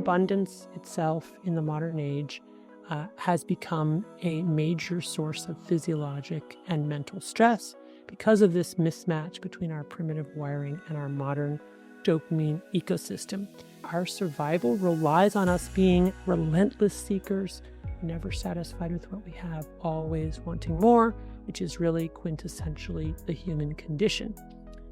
overabundance itself in the modern age has become a major source of physiologic and mental stress because of this mismatch between our primitive wiring and our modern dopamine ecosystem. Our survival relies on us being relentless seekers, never satisfied with what we have, always wanting more, which is really quintessentially the human condition.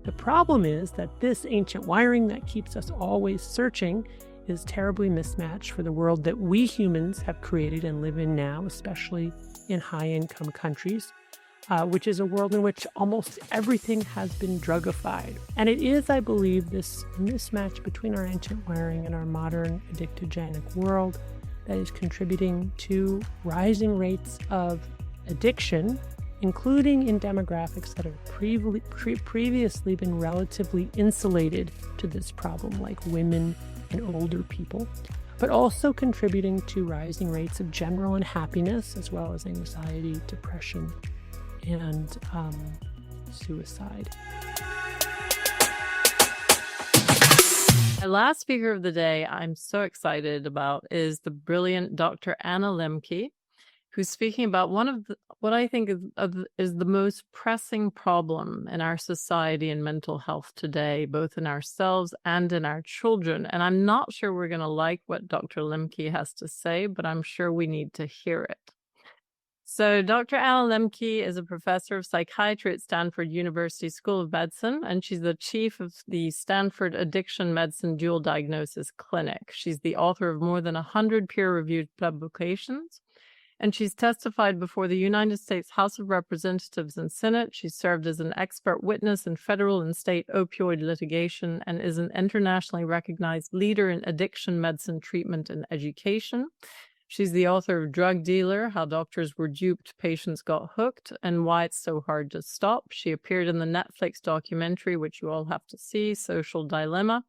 The problem is that this ancient wiring that keeps us always searching is terribly mismatched for the world that we humans have created and live in now, especially in high-income countries, which is a world in which almost everything has been drugified. And it is, I believe, this mismatch between our ancient wiring and our modern addictogenic world that is contributing to rising rates of addiction, including in demographics that have previously been relatively insulated to this problem, like women and older people, but also contributing to rising rates of general unhappiness, as well as anxiety, depression, and suicide. Our last speaker of the day I'm so excited about is the brilliant Dr. Anna Lembke, who's speaking about what I think is the most pressing problem in our society and mental health today, both in ourselves and in our children. And I'm not sure we're going to like what Dr. Lembke has to say, but I'm sure we need to hear it. So Dr. Anna Lembke is a professor of psychiatry at Stanford University School of Medicine, and she's the chief of the Stanford Addiction Medicine Dual Diagnosis Clinic. She's the author of more than 100 peer-reviewed publications, and she's testified before the United States House of Representatives and Senate. She served as an expert witness in federal and state opioid litigation and is an internationally recognized leader in addiction medicine treatment and education. She's the author of Drug Dealer, How Doctors Were Duped, Patients Got Hooked, and Why It's So Hard to Stop. She appeared in the Netflix documentary, which you all have to see, Social Dilemma.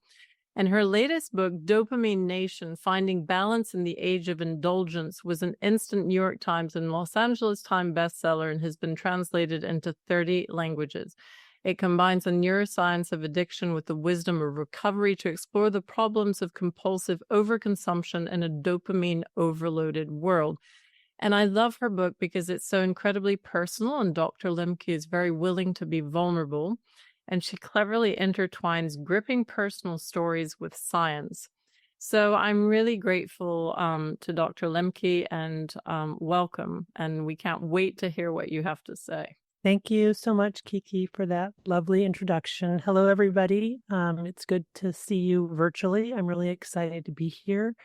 And her latest book, Dopamine Nation, Finding Balance in the Age of Indulgence, was an instant New York Times and Los Angeles Times bestseller and has been translated into 30 languages. It combines the neuroscience of addiction with the wisdom of recovery to explore the problems of compulsive overconsumption in a dopamine-overloaded world. And I love her book because it's so incredibly personal, and Dr. Lembke is very willing to be vulnerable. And she cleverly intertwines gripping personal stories with science. So I'm really grateful to Dr. Lembke and welcome. And we can't wait to hear what you have to say. Thank you so much, Kiki, for that lovely introduction. Hello, everybody. It's good to see you virtually. I'm really excited to be here.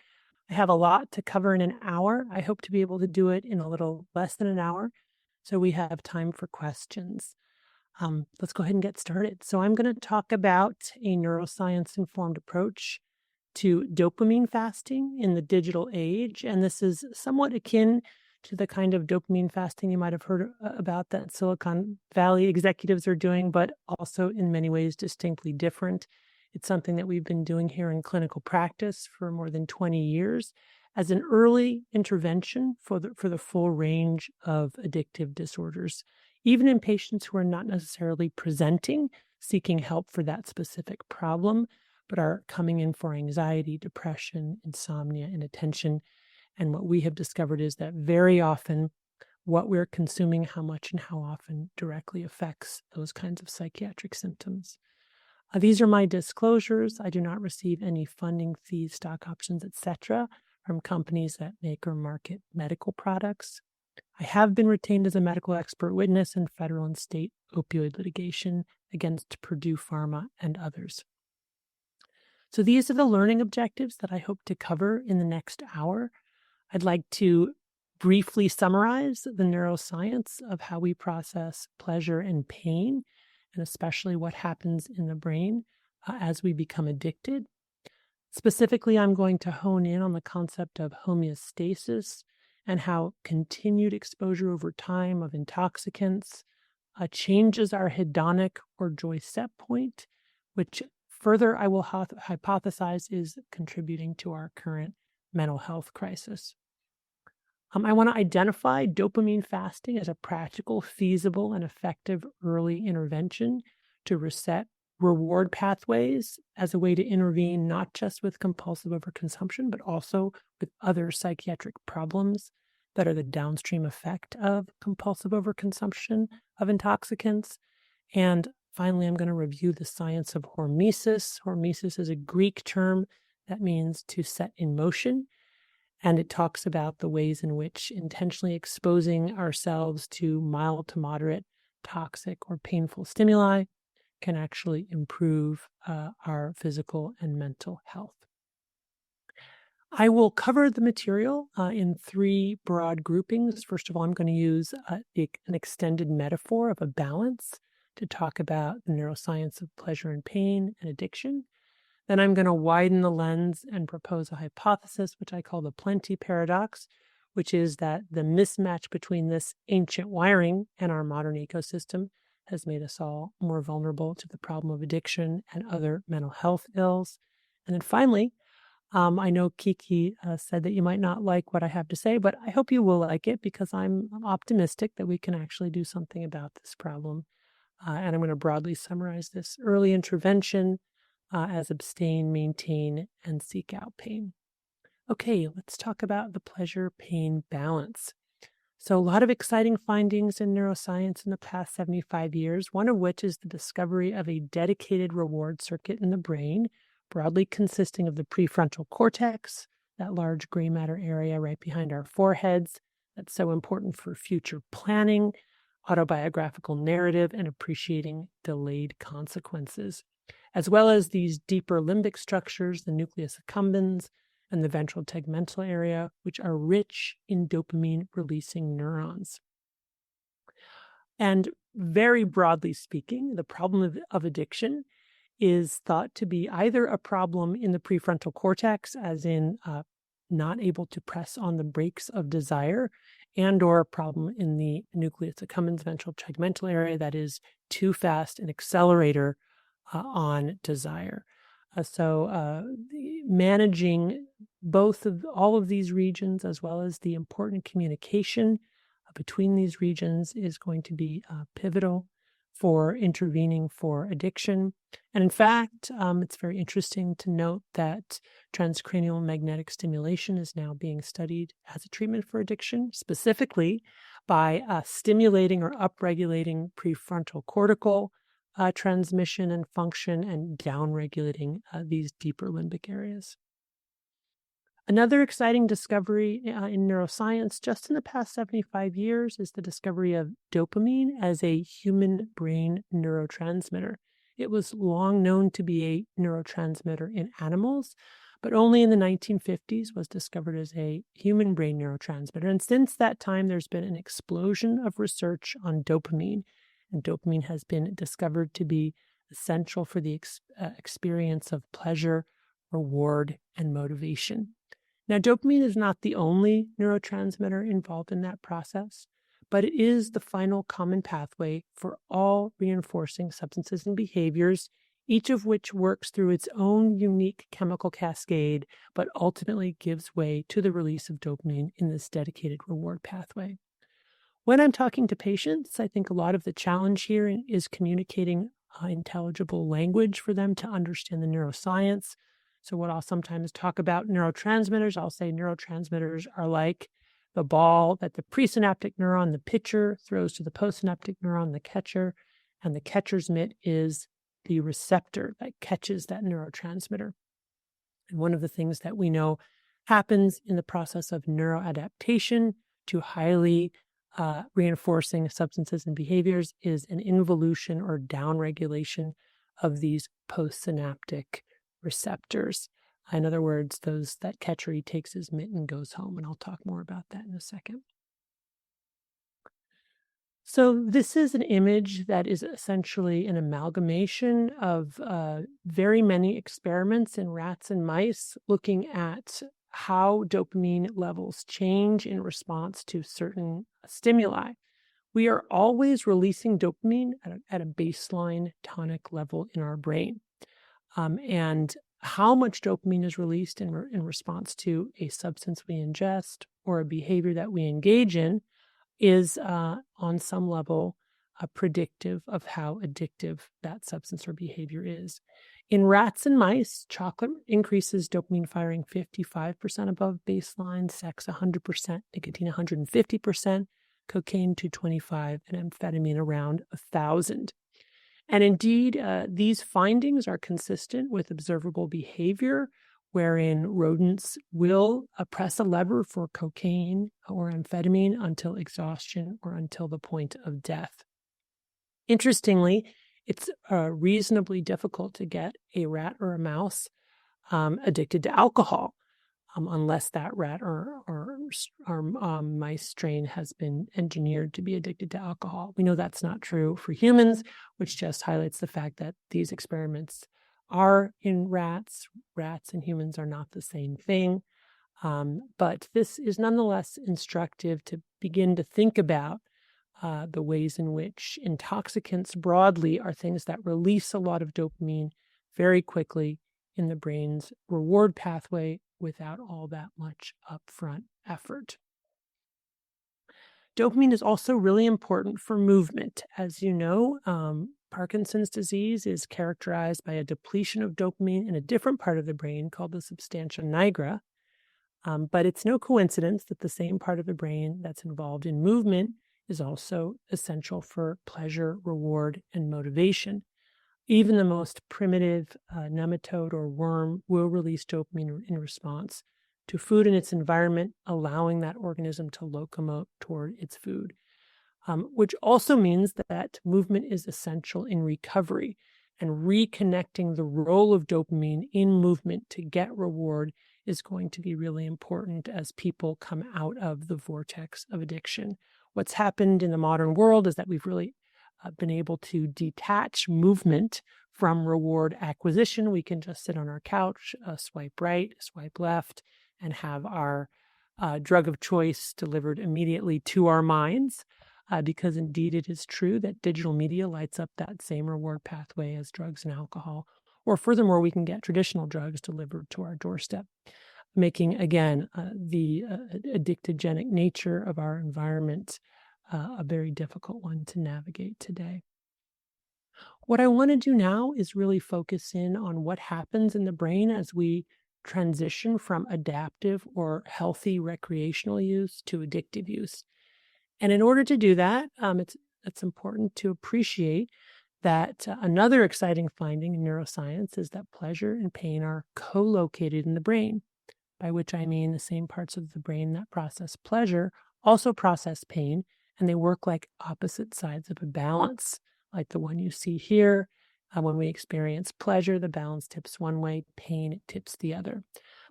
I have a lot to cover in an hour. I hope to be able to do it in a little less than an hour, so we have time for questions. Let's go ahead and get started. So I'm going to talk about a neuroscience-informed approach to dopamine fasting in the digital age. And this is somewhat akin to the kind of dopamine fasting you might have heard about that Silicon Valley executives are doing, but also in many ways distinctly different. It's something that we've been doing here in clinical practice for more than 20 years as an early intervention for the full range of addictive disorders, even in patients who are not necessarily presenting, seeking help for that specific problem, but are coming in for anxiety, depression, insomnia, and attention. And what we have discovered is that very often what we're consuming, how much and how often, directly affects those kinds of psychiatric symptoms. These are my disclosures. I do not receive any funding, fees, stock options, etc., from companies that make or market medical products. I have been retained as a medical expert witness in federal and state opioid litigation against Purdue Pharma and others. So these are the learning objectives that I hope to cover in the next hour. I'd like to briefly summarize the neuroscience of how we process pleasure and pain, and especially what happens in the brain as we become addicted. Specifically, I'm going to hone in on the concept of homeostasis and how continued exposure over time of intoxicants changes our hedonic or joy set point, which further I will hypothesize is contributing to our current mental health crisis. I want to identify dopamine fasting as a practical, feasible, and effective early intervention to reset reward pathways as a way to intervene not just with compulsive overconsumption, but also with other psychiatric problems that are the downstream effect of compulsive overconsumption of intoxicants. And finally, I'm going to review the science of hormesis. Hormesis is a Greek term that means to set in motion. And it talks about the ways in which intentionally exposing ourselves to mild to moderate toxic or painful stimuli can actually improve our physical and mental health. I will cover the material in three broad groupings. First of all, I'm going to use an extended metaphor of a balance to talk about the neuroscience of pleasure and pain and addiction. Then I'm going to widen the lens and propose a hypothesis, which I call the plenty paradox, which is that the mismatch between this ancient wiring and our modern ecosystem has made us all more vulnerable to the problem of addiction and other mental health ills. And then finally, I know Kiki said that you might not like what I have to say, but I hope you will like it because I'm optimistic that we can actually do something about this problem. And I'm going to broadly summarize this early intervention as abstain, maintain, and seek out pain. Okay, let's talk about the pleasure-pain balance. So a lot of exciting findings in neuroscience in the past 75 years, one of which is the discovery of a dedicated reward circuit in the brain, broadly consisting of the prefrontal cortex, that large gray matter area right behind our foreheads, that's so important for future planning, autobiographical narrative, and appreciating delayed consequences, as well as these deeper limbic structures, the nucleus accumbens, and the ventral tegmental area, which are rich in dopamine-releasing neurons. And very broadly speaking, the problem of addiction is thought to be either a problem in the prefrontal cortex, as in not able to press on the brakes of desire, and or a problem in the nucleus accumbens ventral tegmental area that is too fast an accelerator on desire. So managing all of these regions, as well as the important communication between these regions, is going to be pivotal for intervening for addiction. And in fact, it's very interesting to note that transcranial magnetic stimulation is now being studied as a treatment for addiction, specifically by stimulating or upregulating prefrontal cortical transmission and function and downregulating these deeper limbic areas. Another exciting discovery in neuroscience just in the past 75 years is the discovery of dopamine as a human brain neurotransmitter. It was long known to be a neurotransmitter in animals, but only in the 1950s was discovered as a human brain neurotransmitter. And since that time, there's been an explosion of research on dopamine. And dopamine has been discovered to be essential for the experience of pleasure, reward, and motivation. Now, dopamine is not the only neurotransmitter involved in that process, but it is the final common pathway for all reinforcing substances and behaviors, each of which works through its own unique chemical cascade, but ultimately gives way to the release of dopamine in this dedicated reward pathway. When I'm talking to patients, I think a lot of the challenge here is communicating intelligible language for them to understand the neuroscience. So what I'll sometimes talk about neurotransmitters, I'll say neurotransmitters are like the ball that the presynaptic neuron, the pitcher, throws to the postsynaptic neuron, the catcher, and the catcher's mitt is the receptor that catches that neurotransmitter. And one of the things that we know happens in the process of neuroadaptation to highly reinforcing substances and behaviors is an involution or downregulation of these postsynaptic receptors. In other words, that catcher, he takes his mitt and goes home, and I'll talk more about that in a second. So this is an image that is essentially an amalgamation of very many experiments in rats and mice looking at how dopamine levels change in response to certain stimuli. We are always releasing dopamine at a baseline tonic level in our brain. And how much dopamine is released in response to a substance we ingest or a behavior that we engage in is on some level predictive of how addictive that substance or behavior is. In rats and mice, chocolate increases dopamine firing 55% above baseline, sex 100%, nicotine 150%, cocaine 225, and amphetamine around 1,000. And indeed, these findings are consistent with observable behavior, wherein rodents will press a lever for cocaine or amphetamine until exhaustion or until the point of death. Interestingly, it's reasonably difficult to get a rat or a mouse addicted to alcohol, unless that rat or mice strain has been engineered to be addicted to alcohol. We know that's not true for humans, which just highlights the fact that these experiments are in rats. Rats and humans are not the same thing. But this is nonetheless instructive to begin to think about the ways in which intoxicants broadly are things that release a lot of dopamine very quickly in the brain's reward pathway without all that much upfront effort. Dopamine is also really important for movement. As you know, Parkinson's disease is characterized by a depletion of dopamine in a different part of the brain called the substantia nigra. But it's no coincidence that the same part of the brain that's involved in movement is also essential for pleasure, reward, and motivation. Even the most primitive nematode or worm will release dopamine in response to food in its environment, allowing that organism to locomote toward its food, which also means that movement is essential in recovery, and reconnecting the role of dopamine in movement to get reward is going to be really important as people come out of the vortex of addiction. What's happened in the modern world is that we've really been able to detach movement from reward acquisition. We can just sit on our couch, swipe right, swipe left, and have our drug of choice delivered immediately to our minds, because indeed it is true that digital media lights up that same reward pathway as drugs and alcohol. Or furthermore, we can get traditional drugs delivered to our doorstep, making, again, the addictogenic nature of our environment a very difficult one to navigate today. What I want to do now is really focus in on what happens in the brain as we transition from adaptive or healthy recreational use to addictive use. And in order to do that, it's important to appreciate that another exciting finding in neuroscience is that pleasure and pain are co-located in the brain, by which I mean the same parts of the brain that process pleasure also process pain, and they work like opposite sides of a balance, like the one you see here. When we experience pleasure, the balance tips one way, pain, it tips the other.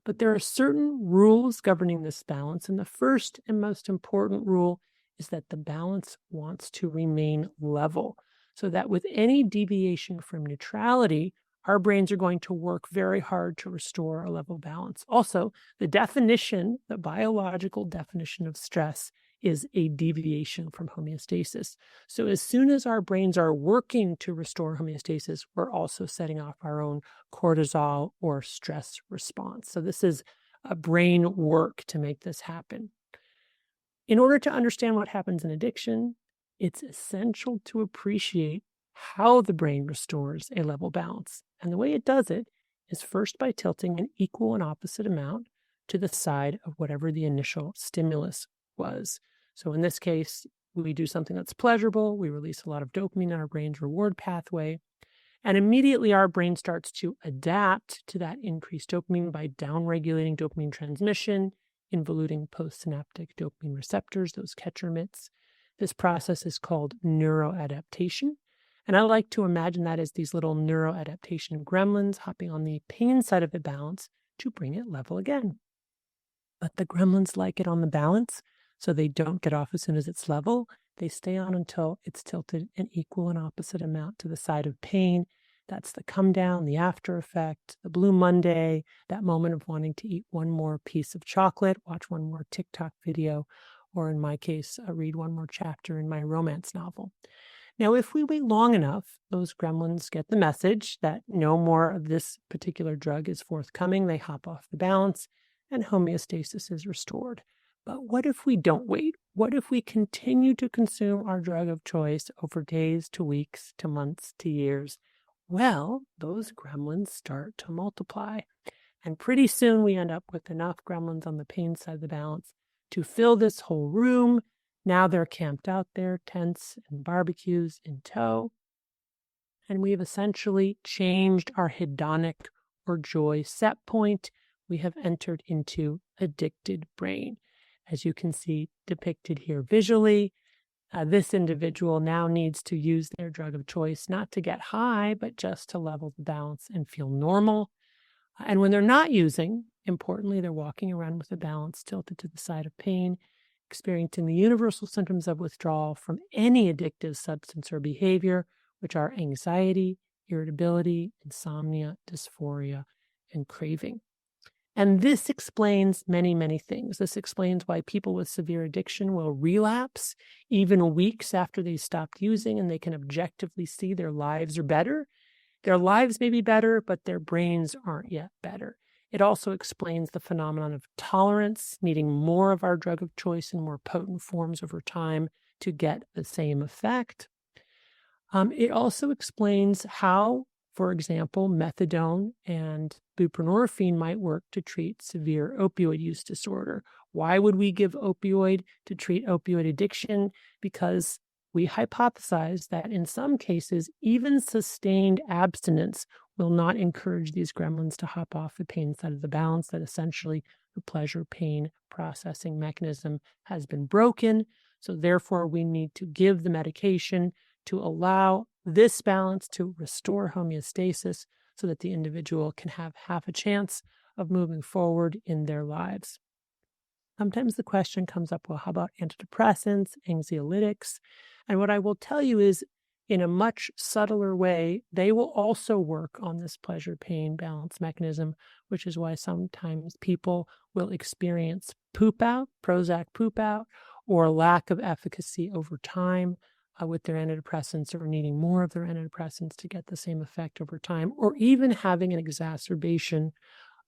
But there are certain rules governing this balance, and the first and most important rule is that the balance wants to remain level, so that with any deviation from neutrality, our brains are going to work very hard to restore a level balance. Also, the biological definition of stress is a deviation from homeostasis. So as soon as our brains are working to restore homeostasis, we're also setting off our own cortisol or stress response. So this is a brain work to make this happen. In order to understand what happens in addiction, it's essential to appreciate how the brain restores a level balance. And the way it does it is first by tilting an equal and opposite amount to the side of whatever the initial stimulus was. So in this case, we do something that's pleasurable, we release a lot of dopamine in our brain's reward pathway, and immediately our brain starts to adapt to that increased dopamine by downregulating dopamine transmission, involuting postsynaptic dopamine receptors, those catcher mitts. This process is called neuroadaptation. And I like to imagine that as these little neuroadaptation gremlins hopping on the pain side of the balance to bring it level again. But the gremlins like it on the balance, so they don't get off as soon as it's level. They stay on until it's tilted an equal and opposite amount to the side of pain. That's the come down, the after effect, the Blue Monday, that moment of wanting to eat one more piece of chocolate, watch one more TikTok video, or in my case, read one more chapter in my romance novel. Now, if we wait long enough, those gremlins get the message that no more of this particular drug is forthcoming. They hop off the balance and homeostasis is restored. But what if we don't wait? What if we continue to consume our drug of choice over days to weeks to months to years? Well, those gremlins start to multiply. And pretty soon we end up with enough gremlins on the pain side of the balance to fill this whole room. Now they're camped out there, tents and barbecues in tow. And we've essentially changed our hedonic or joy set point. We have entered into addicted brain. As you can see depicted here visually, this individual now needs to use their drug of choice, not to get high, but just to level the balance and feel normal. And when they're not using, importantly, they're walking around with the balance tilted to the side of pain, experiencing the universal symptoms of withdrawal from any addictive substance or behavior, which are anxiety, irritability, insomnia, dysphoria, and craving. And this explains many, many things. This explains why people with severe addiction will relapse even weeks after they stopped using, and they can objectively see their lives are better. Their lives may be better, but their brains aren't yet better. It also explains the phenomenon of tolerance, needing more of our drug of choice in more potent forms over time to get the same effect. It also explains how, for example, methadone and buprenorphine might work to treat severe opioid use disorder. Why would we give opioid to treat opioid addiction? Because we hypothesize that in some cases, even sustained abstinence will not encourage these gremlins to hop off the pain side of the balance, that essentially the pleasure-pain processing mechanism has been broken. So therefore, we need to give the medication to allow this balance to restore homeostasis so that the individual can have half a chance of moving forward in their lives. Sometimes the question comes up, well, how about antidepressants, anxiolytics? And what I will tell you is, in a much subtler way, they will also work on this pleasure-pain balance mechanism, which is why sometimes people will experience poop out, Prozac poop out, or lack of efficacy over time with their antidepressants, or needing more of their antidepressants to get the same effect over time, or even having an exacerbation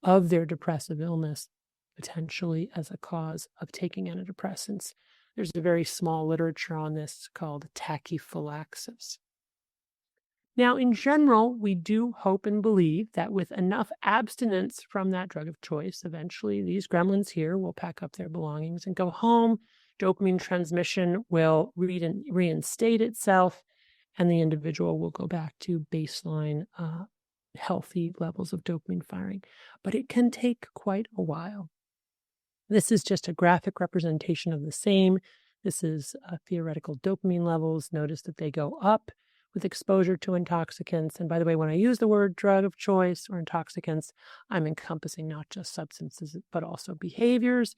of their depressive illness, potentially as a cause of taking antidepressants. There's a very small literature on this called tachyphylaxis. Now, in general, we do hope and believe that with enough abstinence from that drug of choice, eventually these gremlins here will pack up their belongings and go home. Dopamine transmission will reinstate itself, and the individual will go back to baseline healthy levels of dopamine firing. But it can take quite a while. This is just a graphic representation of the same. This is theoretical dopamine levels. Notice that they go up with exposure to intoxicants. And by the way, when I use the word drug of choice or intoxicants, I'm encompassing not just substances, but also behaviors.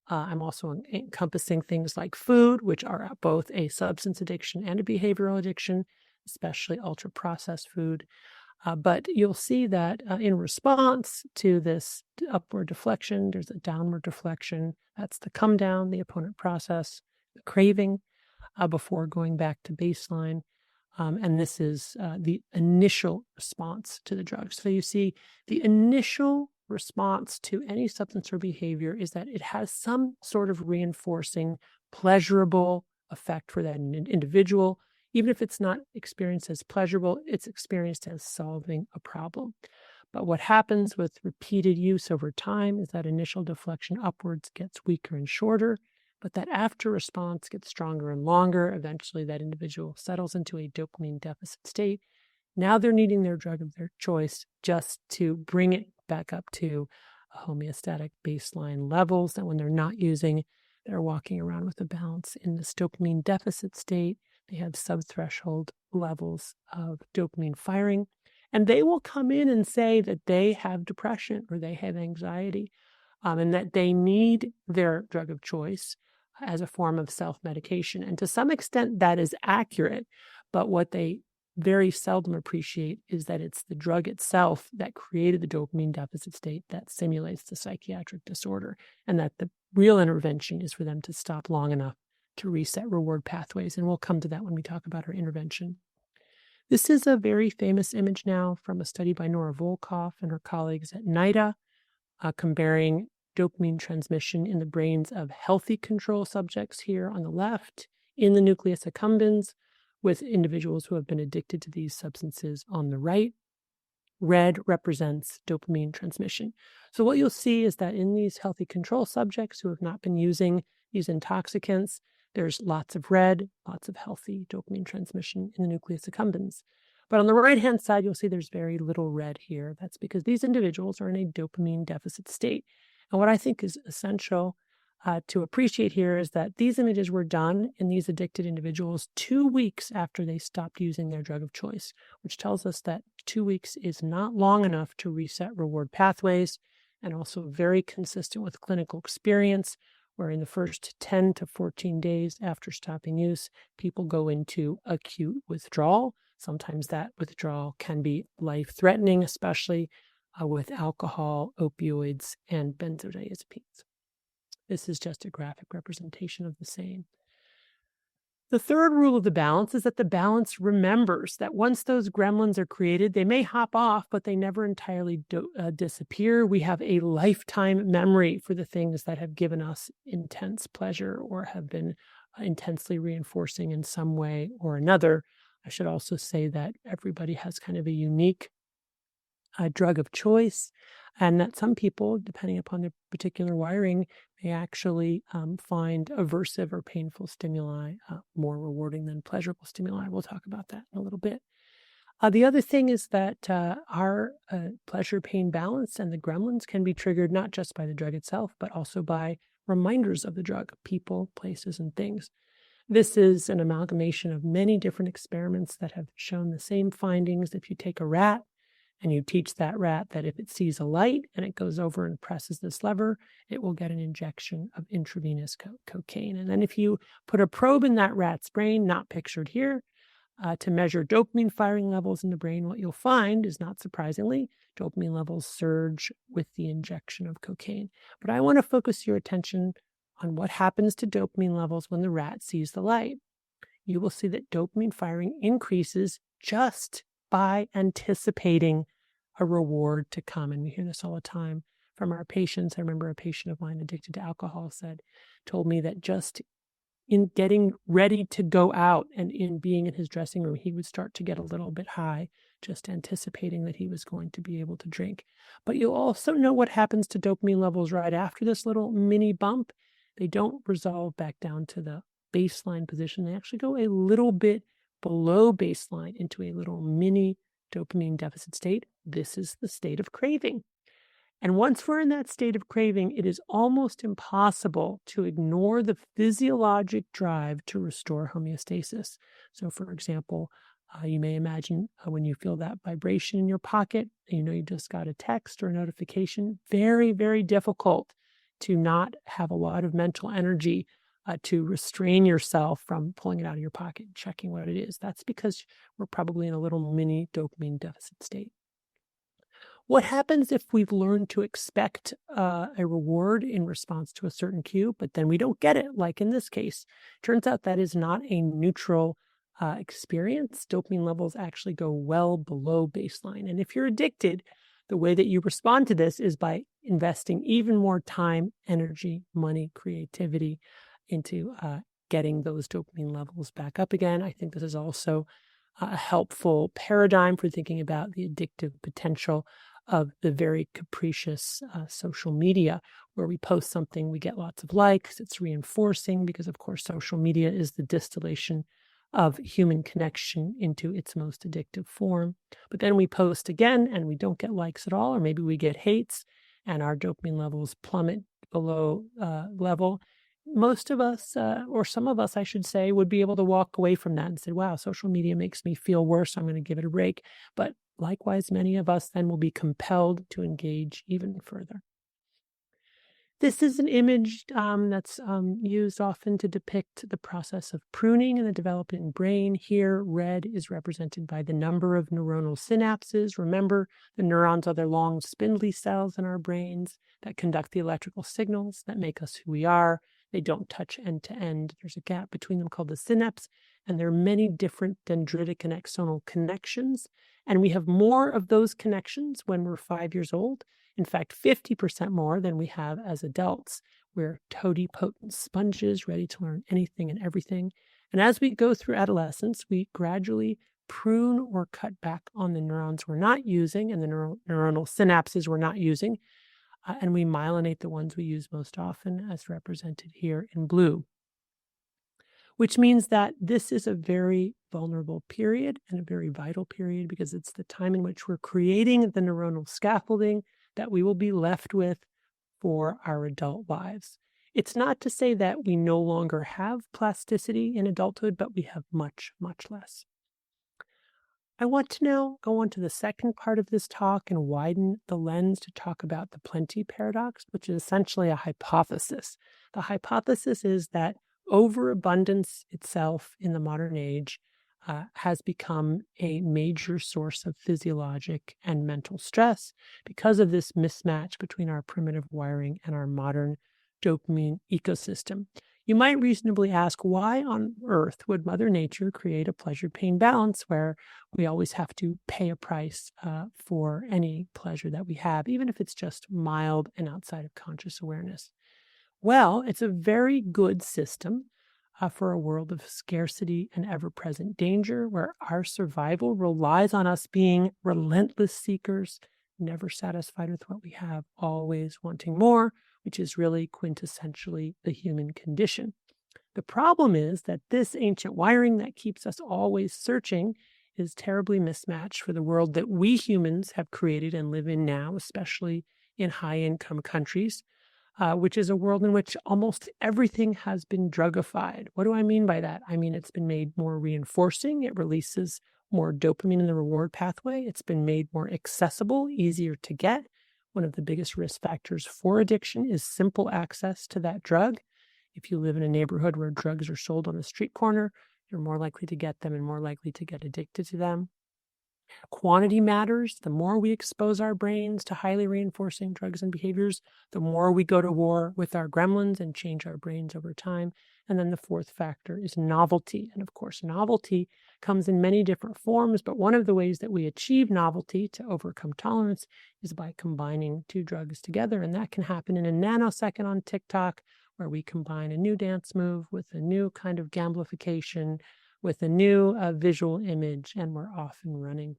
I'm also encompassing things like food, which are both a substance addiction and a behavioral addiction, especially ultra-processed food. But you'll see that in response to this upward deflection, there's a downward deflection. That's the come down, the opponent process, the craving before going back to baseline. And this is the initial response to the drug. So you see the initial response to any substance or behavior is that it has some sort of reinforcing, pleasurable effect for that individual. Even if it's not experienced as pleasurable, it's experienced as solving a problem. But what happens with repeated use over time is that initial deflection upwards gets weaker and shorter, but that after response gets stronger and longer. Eventually, that individual settles into a dopamine deficit state. Now they're needing their drug of their choice just to bring it back up to homeostatic baseline levels. That when they're not using, they're walking around with a balance in this dopamine deficit state. They have subthreshold levels of dopamine firing, and they will come in and say that they have depression or they have anxiety, and that they need their drug of choice as a form of self-medication. And to some extent, that is accurate, but what they very seldom appreciate is that it's the drug itself that created the dopamine deficit state that simulates the psychiatric disorder, and that the real intervention is for them to stop long enough to reset reward pathways. And we'll come to that when we talk about our intervention. This is a very famous image now from a study by Nora Volkoff and her colleagues at NIDA, comparing dopamine transmission in the brains of healthy control subjects here on the left, in the nucleus accumbens, with individuals who have been addicted to these substances on the right. Red represents dopamine transmission. So what you'll see is that in these healthy control subjects who have not been using these intoxicants, there's lots of red, lots of healthy dopamine transmission in the nucleus accumbens. But on the right-hand side, you'll see there's very little red here. That's because these individuals are in a dopamine deficit state. And what I think is essential to appreciate here is that these images were done in these addicted individuals 2 weeks after they stopped using their drug of choice, which tells us that 2 weeks is not long enough to reset reward pathways, and also very consistent with clinical experience, where in the first 10 to 14 days after stopping use, people go into acute withdrawal. Sometimes that withdrawal can be life-threatening, especially with alcohol, opioids, and benzodiazepines. This is just a graphic representation of the same. The third rule of the balance is that the balance remembers that once those gremlins are created, they may hop off, but they never entirely disappear. We have a lifetime memory for the things that have given us intense pleasure or have been intensely reinforcing in some way or another. I should also say that everybody has kind of a unique drug of choice, and that some people, depending upon their particular wiring, may actually find aversive or painful stimuli more rewarding than pleasurable stimuli. We'll talk about that in a little bit. The other thing is that our pleasure-pain balance and the gremlins can be triggered not just by the drug itself, but also by reminders of the drug, people, places, and things. This is an amalgamation of many different experiments that have shown the same findings. If you take a rat and you teach that rat that if it sees a light and it goes over and presses this lever, it will get an injection of intravenous cocaine. And then if you put a probe in that rat's brain, not pictured here, to measure dopamine firing levels in the brain, what you'll find is, not surprisingly, dopamine levels surge with the injection of cocaine. But I want to focus your attention on what happens to dopamine levels when the rat sees the light. You will see that dopamine firing increases just by anticipating a reward to come. And we hear this all the time from our patients. I remember a patient of mine addicted to alcohol told me that just in getting ready to go out and in being in his dressing room, he would start to get a little bit high, just anticipating that he was going to be able to drink. But you'll also know what happens to dopamine levels right after this little mini bump. They don't resolve back down to the baseline position. They actually go a little bit below baseline into a little mini dopamine deficit state. This is the state of craving. And once we're in that state of craving, it is almost impossible to ignore the physiologic drive to restore homeostasis. So, for example, you may imagine when you feel that vibration in your pocket, you know you just got a text or a notification, very, very difficult to not have a lot of mental energy to restrain yourself from pulling it out of your pocket and checking what it is. That's because we're probably in a little mini dopamine deficit state. What happens if we've learned to expect a reward in response to a certain cue, but then we don't get it, like in this case? Turns out that is not a neutral experience. Dopamine levels actually go well below baseline. And if you're addicted, the way that you respond to this is by investing even more time, energy, money, creativity into getting those dopamine levels back up again. I think this is also a helpful paradigm for thinking about the addictive potential of the very capricious social media, where we post something, we get lots of likes, it's reinforcing, because of course social media is the distillation of human connection into its most addictive form. But then we post again and we don't get likes at all, or maybe we get hates and our dopamine levels plummet below level. Most of us, or some of us, I should say, would be able to walk away from that and say, wow, social media makes me feel worse, I'm going to give it a break. But likewise, many of us then will be compelled to engage even further. This is an image that's used often to depict the process of pruning in the developing brain. Here, red is represented by the number of neuronal synapses. Remember, the neurons are the long spindly cells in our brains that conduct the electrical signals that make us who we are. They don't touch end to end. There's a gap between them called the synapse, and there are many different dendritic and axonal connections. And we have more of those connections when we're 5 years old. In fact, 50% more than we have as adults. We're totipotent sponges, ready to learn anything and everything. And as we go through adolescence, we gradually prune or cut back on the neurons we're not using and the neuronal synapses we're not using, and we myelinate the ones we use most often, as represented here in blue, which means that this is a very vulnerable period and a very vital period because it's the time in which we're creating the neuronal scaffolding that we will be left with for our adult lives. It's not to say that we no longer have plasticity in adulthood, but we have much, much less. I want to now go on to the second part of this talk and widen the lens to talk about the plenty paradox, which is essentially a hypothesis. The hypothesis is that overabundance itself in the modern age has become a major source of physiologic and mental stress because of this mismatch between our primitive wiring and our modern dopamine ecosystem. You might reasonably ask, why on earth would Mother Nature create a pleasure-pain balance where we always have to pay a price for any pleasure that we have, even if it's just mild and outside of conscious awareness? Well, it's a very good system for a world of scarcity and ever-present danger, where our survival relies on us being relentless seekers, never satisfied with what we have, always wanting more, which is really quintessentially the human condition. The problem is that this ancient wiring that keeps us always searching is terribly mismatched for the world that we humans have created and live in now, especially in high-income countries, which is a world in which almost everything has been drugified. What do I mean by that? I mean, it's been made more reinforcing. It releases more dopamine in the reward pathway. It's been made more accessible, easier to get. One of the biggest risk factors for addiction is simple access to that drug. If you live in a neighborhood where drugs are sold on a street corner, you're more likely to get them and more likely to get addicted to them. Quantity matters. The more we expose our brains to highly reinforcing drugs and behaviors, the more we go to war with our gremlins and change our brains over time. And then the fourth factor is novelty. And of course, novelty comes in many different forms, but one of the ways that we achieve novelty to overcome tolerance is by combining two drugs together. And that can happen in a nanosecond on TikTok, where we combine a new dance move with a new kind of gamification, with a new visual image, and we're off and running.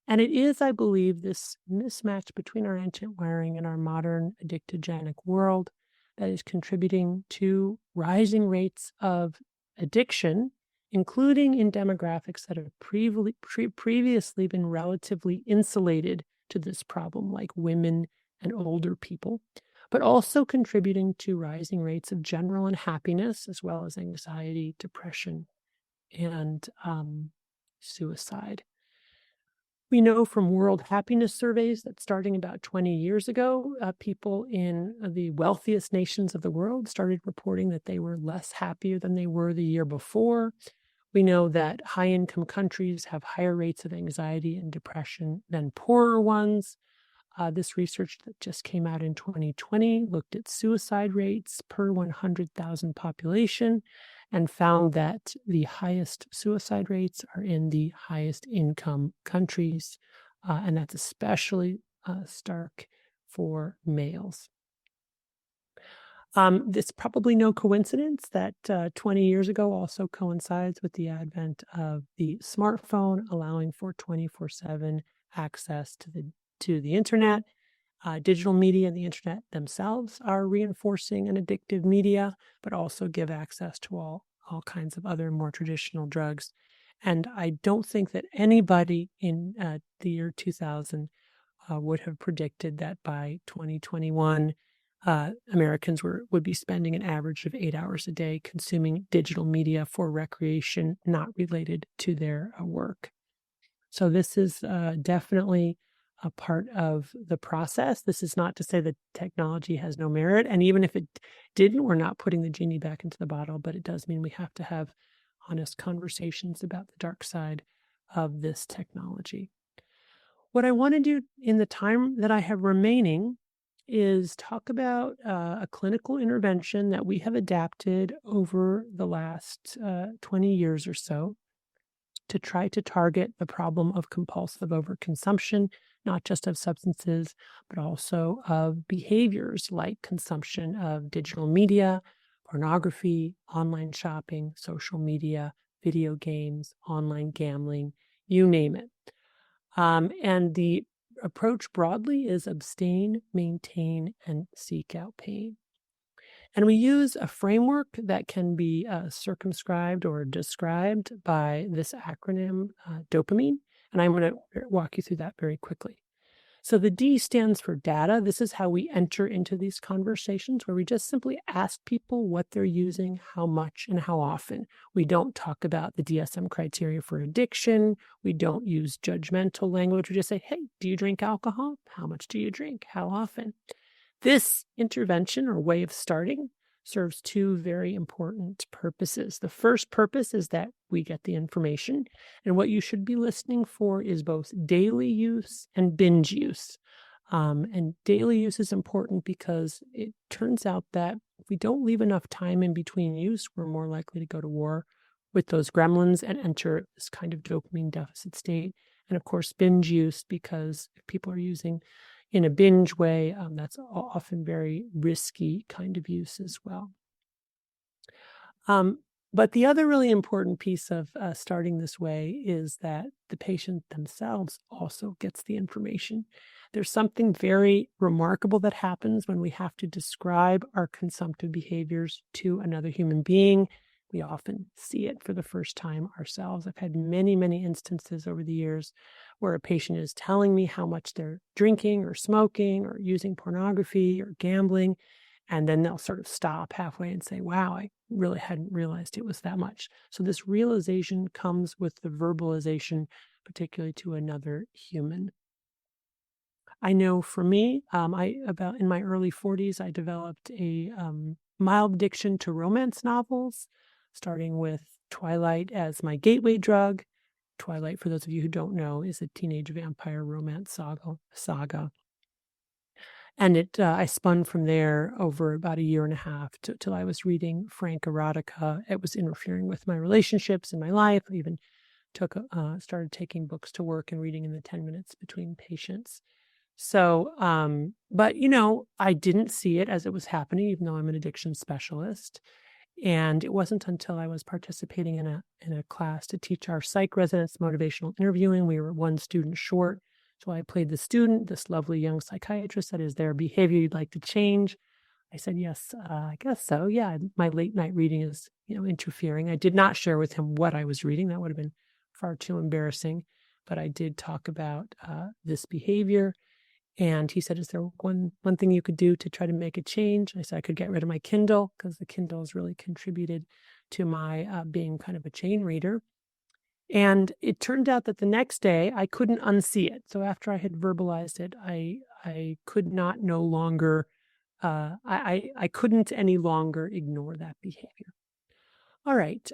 And it is, I believe, this mismatch between our ancient wiring and our modern addictogenic world that is contributing to rising rates of addiction, including in demographics that have previously been relatively insulated to this problem, like women and older people, but also contributing to rising rates of general unhappiness, as well as anxiety, depression, and suicide. We know from world happiness surveys that starting about 20 years ago, people in the wealthiest nations of the world started reporting that they were less happier than they were the year before. We know that high-income countries have higher rates of anxiety and depression than poorer ones. This research that just came out in 2020 looked at suicide rates per 100,000 population and found that the highest suicide rates are in the highest income countries, and that's especially stark for males. It's probably no coincidence that 20 years ago also coincides with the advent of the smartphone, allowing for 24/7 access to the internet. Digital media and the internet themselves are reinforcing and addictive media, but also give access to all kinds of other more traditional drugs. And I don't think that anybody in the year 2000 would have predicted that by 2021, Americans would be spending an average of 8 hours a day consuming digital media for recreation not related to their work. So this is definitely a part of the process. This is not to say that technology has no merit. And even if it didn't, we're not putting the genie back into the bottle, but it does mean we have to have honest conversations about the dark side of this technology. What I want to do in the time that I have remaining is talk about a clinical intervention that we have adapted over the last 20 years or so. to try to target the problem of compulsive overconsumption, not just of substances, but also of behaviors like consumption of digital media, pornography, online shopping, social media, video games, online gambling, you name it. And the approach broadly is abstain, maintain, and seek out pain. And we use a framework that can be circumscribed or described by this acronym, dopamine. And I'm going to walk you through that very quickly. So the D stands for data. This is how we enter into these conversations, where we just simply ask people what they're using, how much, and how often. We don't talk about the DSM criteria for addiction. We don't use judgmental language. We just say, hey, do you drink alcohol? How much do you drink? How often? This intervention or way of starting serves two very important purposes. The first purpose is that we get the information, and what you should be listening for is both daily use and binge use. And daily use is important because it turns out that if we don't leave enough time in between use, we're more likely to go to war with those gremlins and enter this kind of dopamine deficit state. And of course, binge use, because if people are using in a binge way, that's often very risky kind of use as well. But the other really important piece of starting this way is that the patient themselves also gets the information. There's something very remarkable that happens when we have to describe our consumptive behaviors to another human being. We often see it for the first time ourselves. I've had many, many instances over the years where a patient is telling me how much they're drinking or smoking or using pornography or gambling, and then they'll sort of stop halfway and say, wow, I really hadn't realized it was that much. So this realization comes with the verbalization, particularly to another human. I know for me, about in my early 40s, I developed a mild addiction to romance novels, starting with Twilight as my gateway drug. Twilight, for those of you who don't know, is a teenage vampire romance saga. And I spun from there over about a year and a half till I was reading Frank erotica. It was interfering with my relationships in my life. I even started taking books to work and reading in the 10 minutes between patients. So, but I didn't see it as it was happening, even though I'm an addiction specialist. And it wasn't until I was participating in a class to teach our psych residents motivational interviewing. We were one student short. So I played the student, this lovely young psychiatrist said, is there a behavior you'd like to change? I said, yes, I guess so. Yeah, my late night reading is, interfering. I did not share with him what I was reading. That would have been far too embarrassing. But I did talk about this behavior. And he said, is there one thing you could do to try to make a change? I said I could get rid of my Kindle, because the Kindle has really contributed to my being kind of a chain reader. And it turned out that the next day I couldn't unsee it. So after I had verbalized it, I could not no longer, I couldn't any longer ignore that behavior. All right.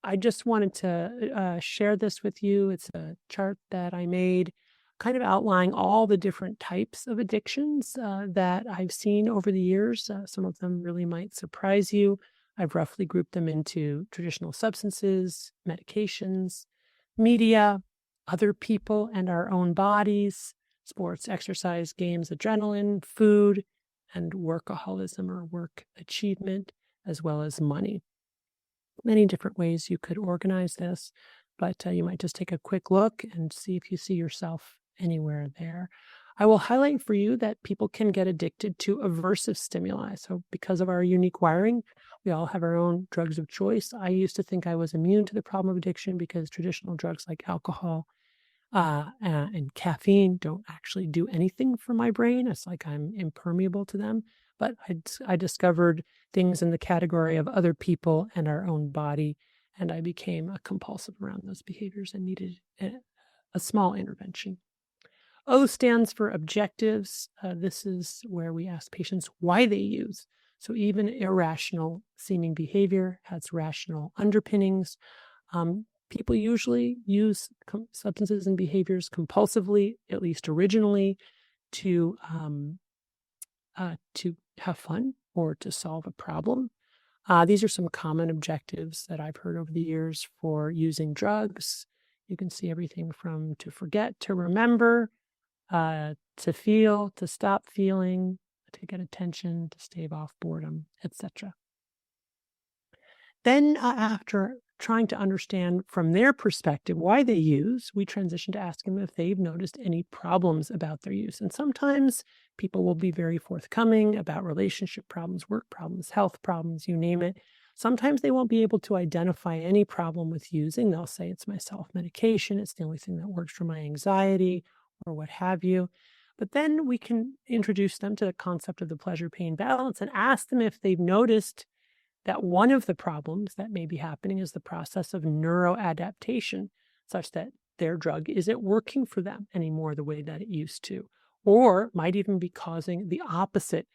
I just wanted to share this with you. It's a chart that I made, kind of outlining all the different types of addictions that I've seen over the years. Some of them really might surprise you. I've roughly grouped them into traditional substances, medications, media, other people and our own bodies, sports, exercise, games, adrenaline, food, and workaholism or work achievement, as well as money. Many different ways you could organize this, but you might just take a quick look and see if you see yourself anywhere there. I will highlight for you that people can get addicted to aversive stimuli. So because of our unique wiring, we all have our own drugs of choice. I used to think I was immune to the problem of addiction because traditional drugs like alcohol and caffeine don't actually do anything for my brain. It's like I'm impermeable to them. But I discovered things in the category of other people and our own body, and I became a compulsive around those behaviors and needed a small intervention. O stands for objectives. This is where we ask patients why they use. So even irrational seeming behavior has rational underpinnings. People usually use substances and behaviors compulsively, at least originally, to have fun or to solve a problem. These are some common objectives that I've heard over the years for using drugs. You can see everything from to forget, to remember, to feel, to stop feeling, to get attention, to stave off boredom, etc. Then after trying to understand from their perspective why they use, we transition to asking them if they've noticed any problems about their use. And sometimes people will be very forthcoming about relationship problems, work problems, health problems, you name it. Sometimes they won't be able to identify any problem with using. They'll say it's my self-medication, it's the only thing that works for my anxiety, or what have you. But then we can introduce them to the concept of the pleasure-pain balance and ask them if they've noticed that one of the problems that may be happening is the process of neuroadaptation, such that their drug isn't working for them anymore the way that it used to, or might even be causing the opposite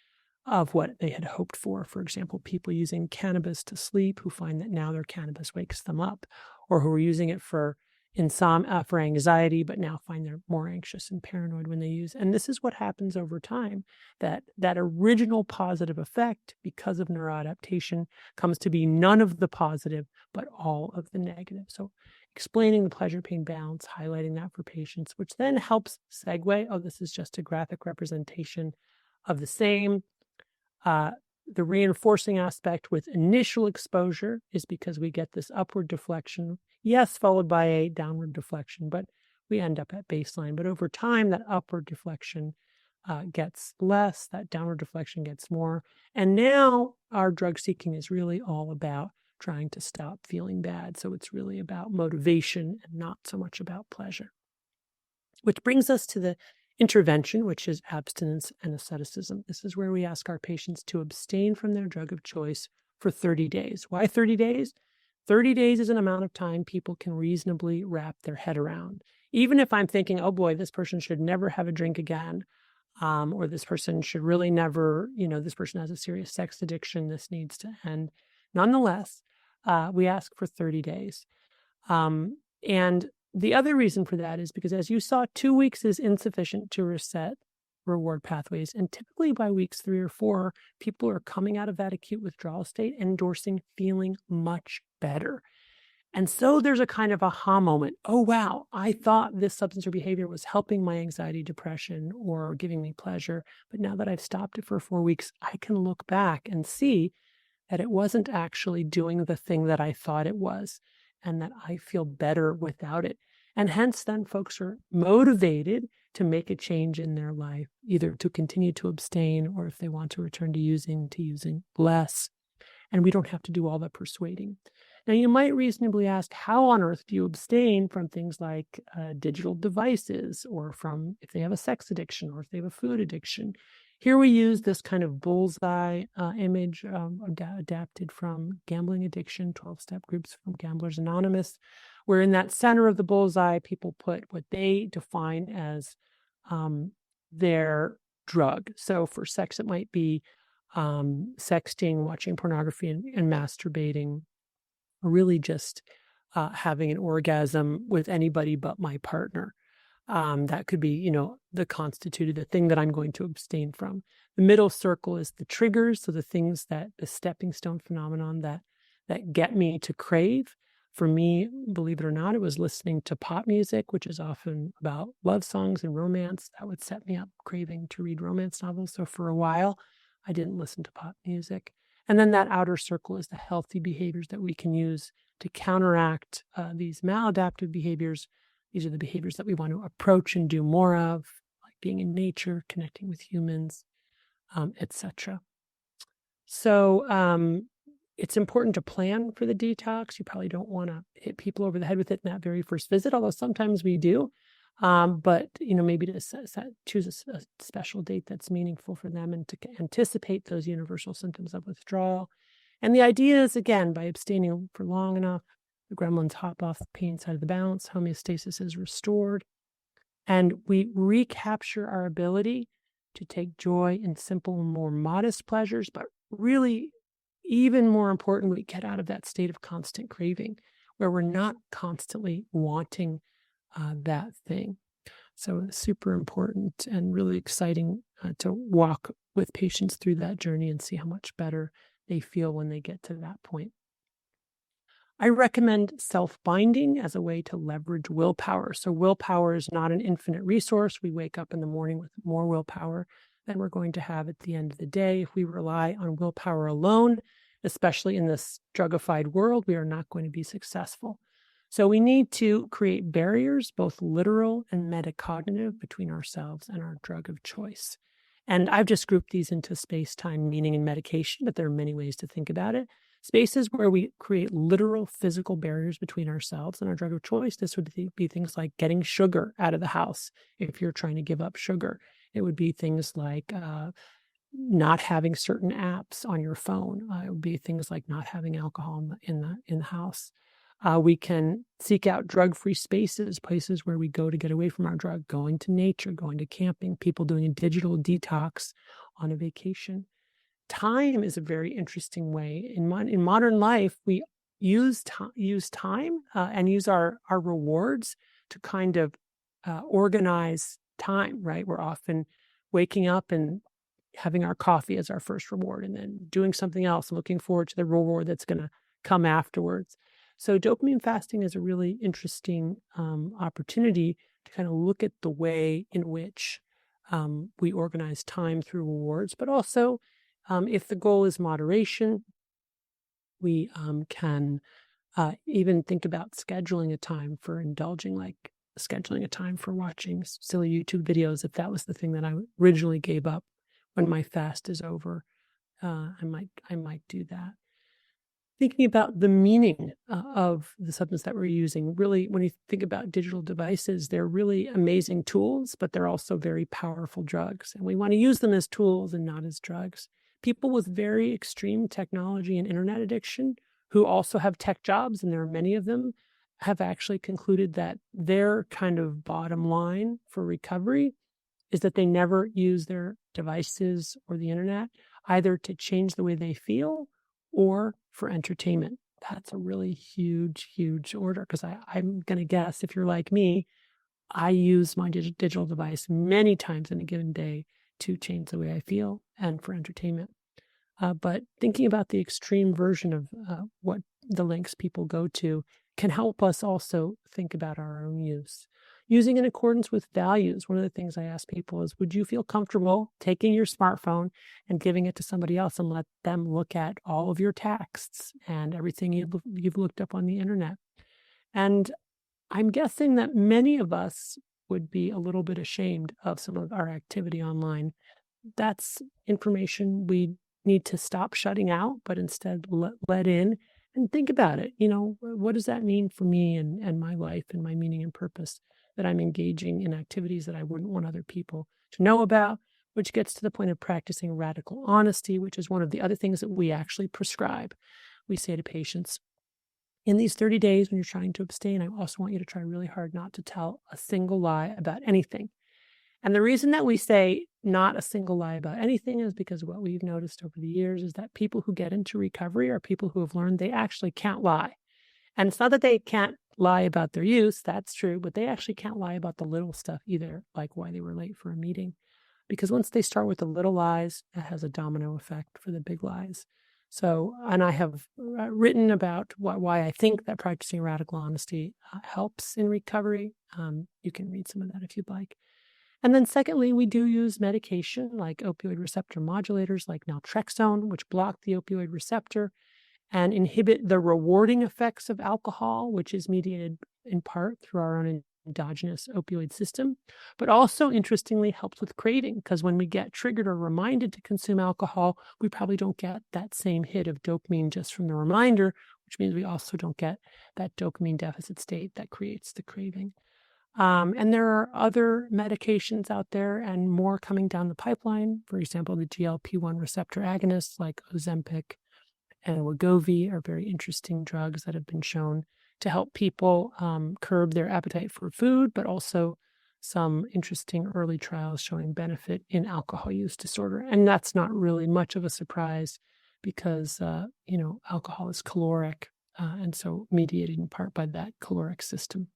of what they had hoped for. For example, people using cannabis to sleep who find that now their cannabis wakes them up, or who are using it for anxiety, but now find they're more anxious and paranoid when they use. And this is what happens over time, that original positive effect, because of neuroadaptation, comes to be none of the positive, but all of the negative. So explaining the pleasure-pain balance, highlighting that for patients, which then helps segue, oh, this is just a graphic representation of the same. The reinforcing aspect with initial exposure is because we get this upward deflection, yes, followed by a downward deflection, but we end up at baseline. But over time, that upward deflection gets less, that downward deflection gets more. And now our drug seeking is really all about trying to stop feeling bad. So it's really about motivation and not so much about pleasure. Which brings us to the intervention, which is abstinence and asceticism. This is where we ask our patients to abstain from their drug of choice for 30 days. Why 30 days? 30 days is an amount of time people can reasonably wrap their head around. Even if I'm thinking, oh boy, this person should never have a drink again, or this person should really never, this person has a serious sex addiction, this needs to end. Nonetheless, we ask for 30 days. And the other reason for that is because, as you saw, 2 weeks is insufficient to reset reward pathways. And typically by weeks 3 or 4, people are coming out of that acute withdrawal state, endorsing feeling much better. And so there's a kind of aha moment. Oh, wow, I thought this substance or behavior was helping my anxiety, depression, or giving me pleasure. But now that I've stopped it for 4 weeks, I can look back and see that it wasn't actually doing the thing that I thought it was, and that I feel better without it. And hence, then folks are motivated to make a change in their life, either to continue to abstain, or if they want to return to using less. And we don't have to do all the persuading. Now, you might reasonably ask, how on earth do you abstain from things like digital devices, or from if they have a sex addiction, or if they have a food addiction? Here we use this kind of bullseye image adapted from Gambling Addiction, 12-step groups from Gamblers Anonymous, where in that center of the bullseye, people put what they define as their drug. So for sex, it might be sexting, watching pornography, and masturbating, or really just having an orgasm with anybody but my partner. That could be, the thing that I'm going to abstain from. The middle circle is the triggers, so the things the stepping stone phenomenon that get me to crave. For me, believe it or not, it was listening to pop music, which is often about love songs and romance. That would set me up craving to read romance novels. So for a while, I didn't listen to pop music. And then that outer circle is the healthy behaviors that we can use to counteract these maladaptive behaviors. These are the behaviors that we want to approach and do more of, like being in nature, connecting with humans, etc. So it's important to plan for the detox. You probably don't want to hit people over the head with it in that very first visit, although sometimes we do. But maybe to choose a special date that's meaningful for them, and to anticipate those universal symptoms of withdrawal. And the idea is, again, by abstaining for long enough, the gremlins hop off the pain side of the balance, homeostasis is restored, and we recapture our ability to take joy in simple and more modest pleasures, but really, even more important, we get out of that state of constant craving, where we're not constantly wanting that thing. So it's super important and really exciting to walk with patients through that journey and see how much better they feel when they get to that point. I recommend self-binding as a way to leverage willpower. So willpower is not an infinite resource. We wake up in the morning with more willpower than we're going to have at the end of the day. If we rely on willpower alone, especially in this drugified world, we are not going to be successful. So we need to create barriers, both literal and metacognitive, between ourselves and our drug of choice. And I've just grouped these into space, time, meaning, and medication, but there are many ways to think about it. Spaces where we create literal physical barriers between ourselves and our drug of choice. This would be things like getting sugar out of the house if you're trying to give up sugar. It would be things like not having certain apps on your phone. It would be things like not having alcohol in the house. We can seek out drug-free spaces, places where we go to get away from our drug, going to nature, going to camping, people doing a digital detox on a vacation. Time is a very interesting way. In modern life, we use time and use our rewards to kind of organize time, right? We're often waking up and having our coffee as our first reward and then doing something else, looking forward to the reward that's going to come afterwards. So dopamine fasting is a really interesting opportunity to kind of look at the way in which we organize time through rewards, but also if the goal is moderation, we can even think about scheduling a time for indulging, like scheduling a time for watching silly YouTube videos. If that was the thing that I originally gave up when my fast is over, I might do that. Thinking about the meaning of the substance that we're using. Really, when you think about digital devices, they're really amazing tools, but they're also very powerful drugs. And we want to use them as tools and not as drugs. People with very extreme technology and internet addiction who also have tech jobs, and there are many of them, have actually concluded that their kind of bottom line for recovery is that they never use their devices or the internet either to change the way they feel or for entertainment. That's a really huge, huge order, because I'm going to guess if you're like me, I use my digital device many times in a given day to change the way I feel and for entertainment. But thinking about the extreme version of what the lengths people go to can help us also think about our own use. Using in accordance with values. One of the things I ask people is, would you feel comfortable taking your smartphone and giving it to somebody else and let them look at all of your texts and everything you've looked up on the internet? And I'm guessing that many of us would be a little bit ashamed of some of our activity online. That's information we need to stop shutting out, but instead let in and think about it. What does that mean for me and my life and my meaning and purpose, that I'm engaging in activities that I wouldn't want other people to know about, which gets to the point of practicing radical honesty, which is one of the other things that we actually prescribe. We say to patients, in these 30 days when you're trying to abstain, I also want you to try really hard not to tell a single lie about anything. And the reason that we say not a single lie about anything is because what we've noticed over the years is that people who get into recovery are people who have learned they actually can't lie. And it's not that they can't lie about their use, that's true, but they actually can't lie about the little stuff either, like why they were late for a meeting. Because once they start with the little lies, it has a domino effect for the big lies. So, and I have written about why I think that practicing radical honesty helps in recovery. You can read some of that if you'd like. And then secondly, we do use medication like opioid receptor modulators like naltrexone, which block the opioid receptor and inhibit the rewarding effects of alcohol, which is mediated in part through our own endogenous opioid system, but also interestingly helps with craving, because when we get triggered or reminded to consume alcohol, we probably don't get that same hit of dopamine just from the reminder, which means we also don't get that dopamine deficit state that creates the craving. And there are other medications out there and more coming down the pipeline. For example, the GLP-1 receptor agonists like Lembke and Wegovy are very interesting drugs that have been shown to help people curb their appetite for food, but also some interesting early trials showing benefit in alcohol use disorder. And that's not really much of a surprise because, alcohol is caloric and so mediated in part by that caloric system.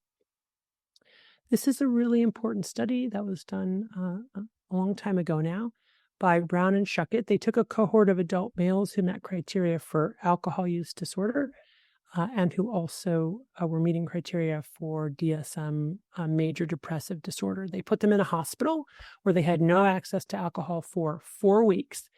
This is a really important study that was done a long time ago now by Brown and Schuckett. They took a cohort of adult males who met criteria for alcohol use disorder and who also were meeting criteria for DSM, major depressive disorder. They put them in a hospital where they had no access to alcohol for 4 weeks.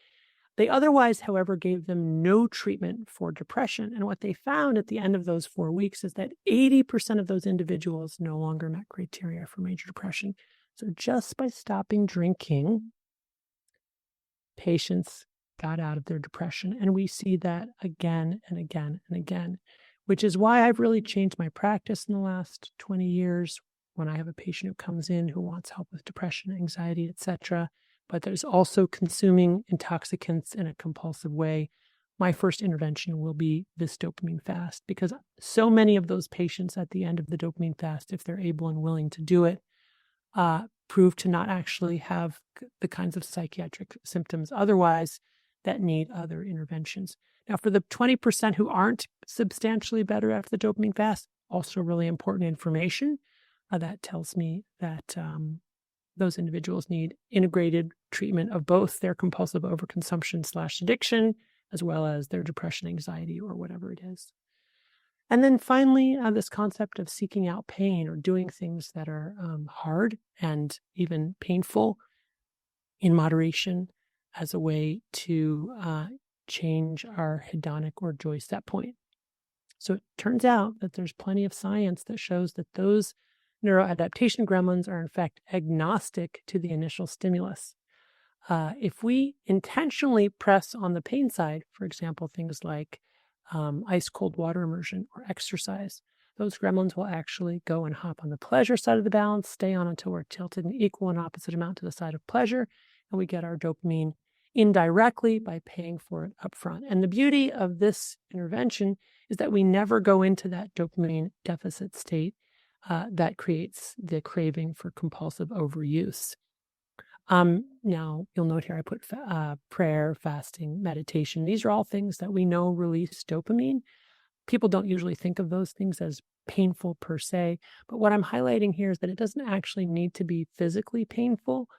They otherwise, however, gave them no treatment for depression. And what they found at the end of those 4 weeks is that 80% of those individuals no longer met criteria for major depression. So just by stopping drinking, patients got out of their depression. And we see that again and again and again, which is why I've really changed my practice in the last 20 years. When I have a patient who comes in who wants help with depression, anxiety, etc., but there's also consuming intoxicants in a compulsive way, my first intervention will be this dopamine fast, because so many of those patients at the end of the dopamine fast, if they're able and willing to do it, prove to not actually have the kinds of psychiatric symptoms otherwise that need other interventions. Now, for the 20% who aren't substantially better after the dopamine fast, also really important information that tells me that those individuals need integrated treatment of both their compulsive overconsumption / addiction, as well as their depression, anxiety, or whatever it is. And then finally, this concept of seeking out pain or doing things that are hard and even painful in moderation as a way to change our hedonic or joy set point. So it turns out that there's plenty of science that shows that those neuroadaptation gremlins are in fact agnostic to the initial stimulus. If we intentionally press on the pain side, for example, things like ice cold water immersion or exercise, those gremlins will actually go and hop on the pleasure side of the balance, stay on until we're tilted an equal and opposite amount to the side of pleasure, and we get our dopamine indirectly by paying for it up front. And the beauty of this intervention is that we never go into that dopamine deficit state that creates the craving for compulsive overuse. Now, you'll note here I put prayer, fasting, meditation. These are all things that we know release dopamine. People don't usually think of those things as painful per se, but what I'm highlighting here is that it doesn't actually need to be physically painful.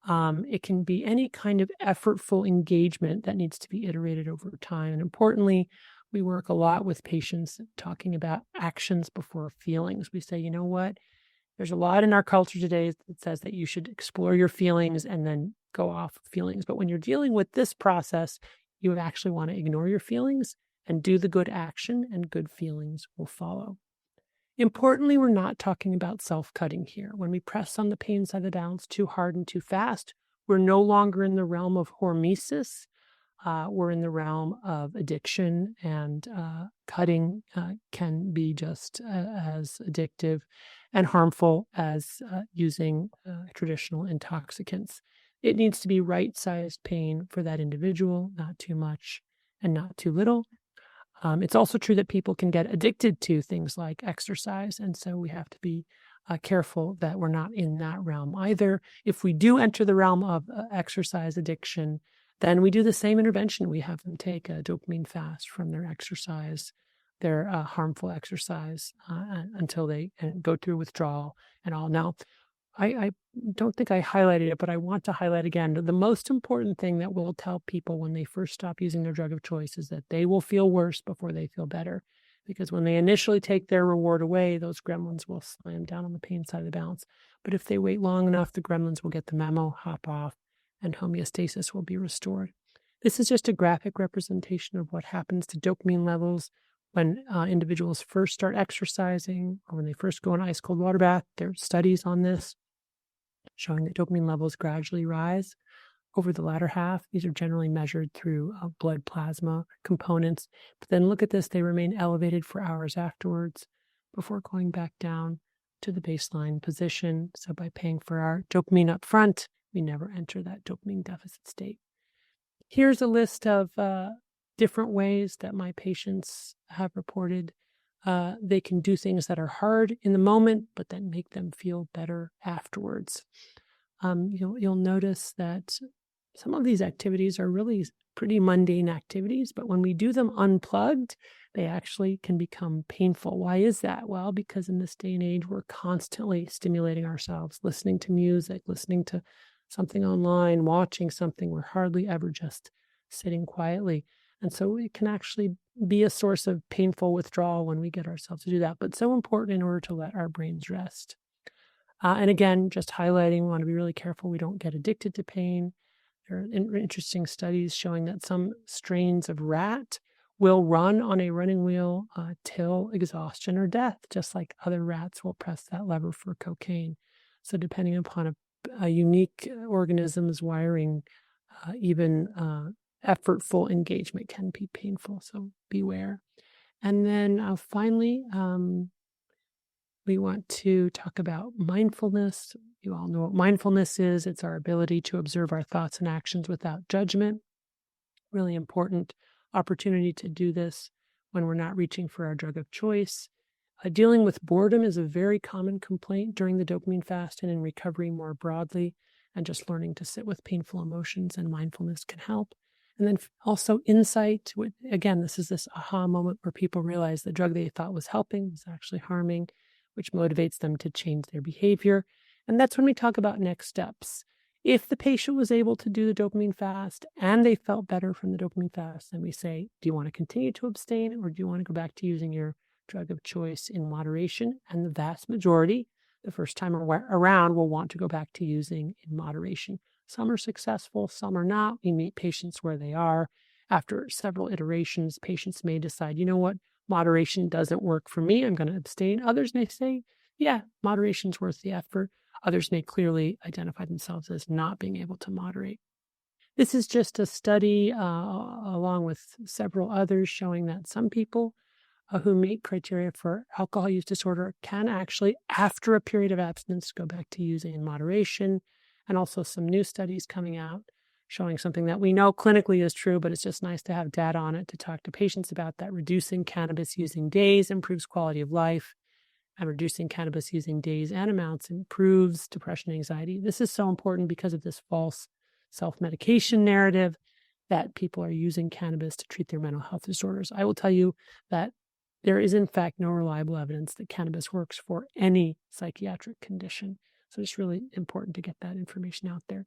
It can be any kind of effortful engagement that needs to be iterated over time. And importantly, we work a lot with patients talking about actions before feelings. We say, you know what? There's a lot in our culture today that says that you should explore your feelings and then go off feelings. But when you're dealing with this process, you actually want to ignore your feelings and do the good action, and good feelings will follow. Importantly, we're not talking about self-cutting here. When we press on the pain side of the balance too hard and too fast, we're no longer in the realm of hormesis. We're in the realm of addiction, and cutting can be just as addictive and harmful as using traditional intoxicants. It needs to be right-sized pain for that individual, not too much and not too little. It's also true that people can get addicted to things like exercise, and so we have to be careful that we're not in that realm either. If we do enter the realm of exercise addiction, then we do the same intervention. We have them take a dopamine fast from their exercise, their harmful exercise, until they go through withdrawal and all. Now, I don't think I highlighted it, but I want to highlight again, the most important thing that we'll tell people when they first stop using their drug of choice is that they will feel worse before they feel better. Because when they initially take their reward away, those gremlins will slam down on the pain side of the balance. But if they wait long enough, the gremlins will get the memo, hop off, and homeostasis will be restored. This is just a graphic representation of what happens to dopamine levels when individuals first start exercising or when they first go in an ice cold water bath. There are studies on this showing that dopamine levels gradually rise over the latter half. These are generally measured through blood plasma components. But then look at this, they remain elevated for hours afterwards before going back down to the baseline position. So by paying for our dopamine up front, we never enter that dopamine deficit state. Here's a list of different ways that my patients have reported they can do things that are hard in the moment, but then make them feel better afterwards. You'll notice that some of these activities are really pretty mundane activities, but when we do them unplugged, they actually can become painful. Why is that? Well, because in this day and age, we're constantly stimulating ourselves, listening to music, listening to something online, watching something. We're hardly ever just sitting quietly. And so it can actually be a source of painful withdrawal when we get ourselves to do that, but so important in order to let our brains rest. And again, just highlighting, we want to be really careful we don't get addicted to pain. There are interesting studies showing that some strains of rat will run on a running wheel till exhaustion or death, just like other rats will press that lever for cocaine. So depending upon a unique organism's wiring, even effortful engagement can be painful, so beware. And then finally, we want to talk about mindfulness. You all know what mindfulness is. It's our ability to observe our thoughts and actions without judgment. Really important opportunity to do this when we're not reaching for our drug of choice. Dealing with boredom is a very common complaint during the dopamine fast and in recovery more broadly, and just learning to sit with painful emotions and mindfulness can help. And then also insight. Again, this is this aha moment where people realize the drug they thought was helping was actually harming, which motivates them to change their behavior. And that's when we talk about next steps. If the patient was able to do the dopamine fast and they felt better from the dopamine fast, then we say, do you want to continue to abstain, or do you want to go back to using your drug of choice in moderation? And the vast majority, the first time around, will want to go back to using in moderation. Some are successful, some are not. We meet patients where they are. After several iterations, patients may decide, you know what, moderation doesn't work for me, I'm going to abstain. Others may say, yeah, moderation's worth the effort. Others may clearly identify themselves as not being able to moderate. This is just a study along with several others showing that some people who meet criteria for alcohol use disorder can actually, after a period of abstinence, go back to using in moderation. And also some new studies coming out showing something that we know clinically is true, but it's just nice to have data on it to talk to patients about, that reducing cannabis using days improves quality of life, and reducing cannabis using days and amounts improves depression and anxiety. This is so important because of this false self-medication narrative that people are using cannabis to treat their mental health disorders. I will tell you that there is, in fact, no reliable evidence that cannabis works for any psychiatric condition. So it's really important to get that information out there.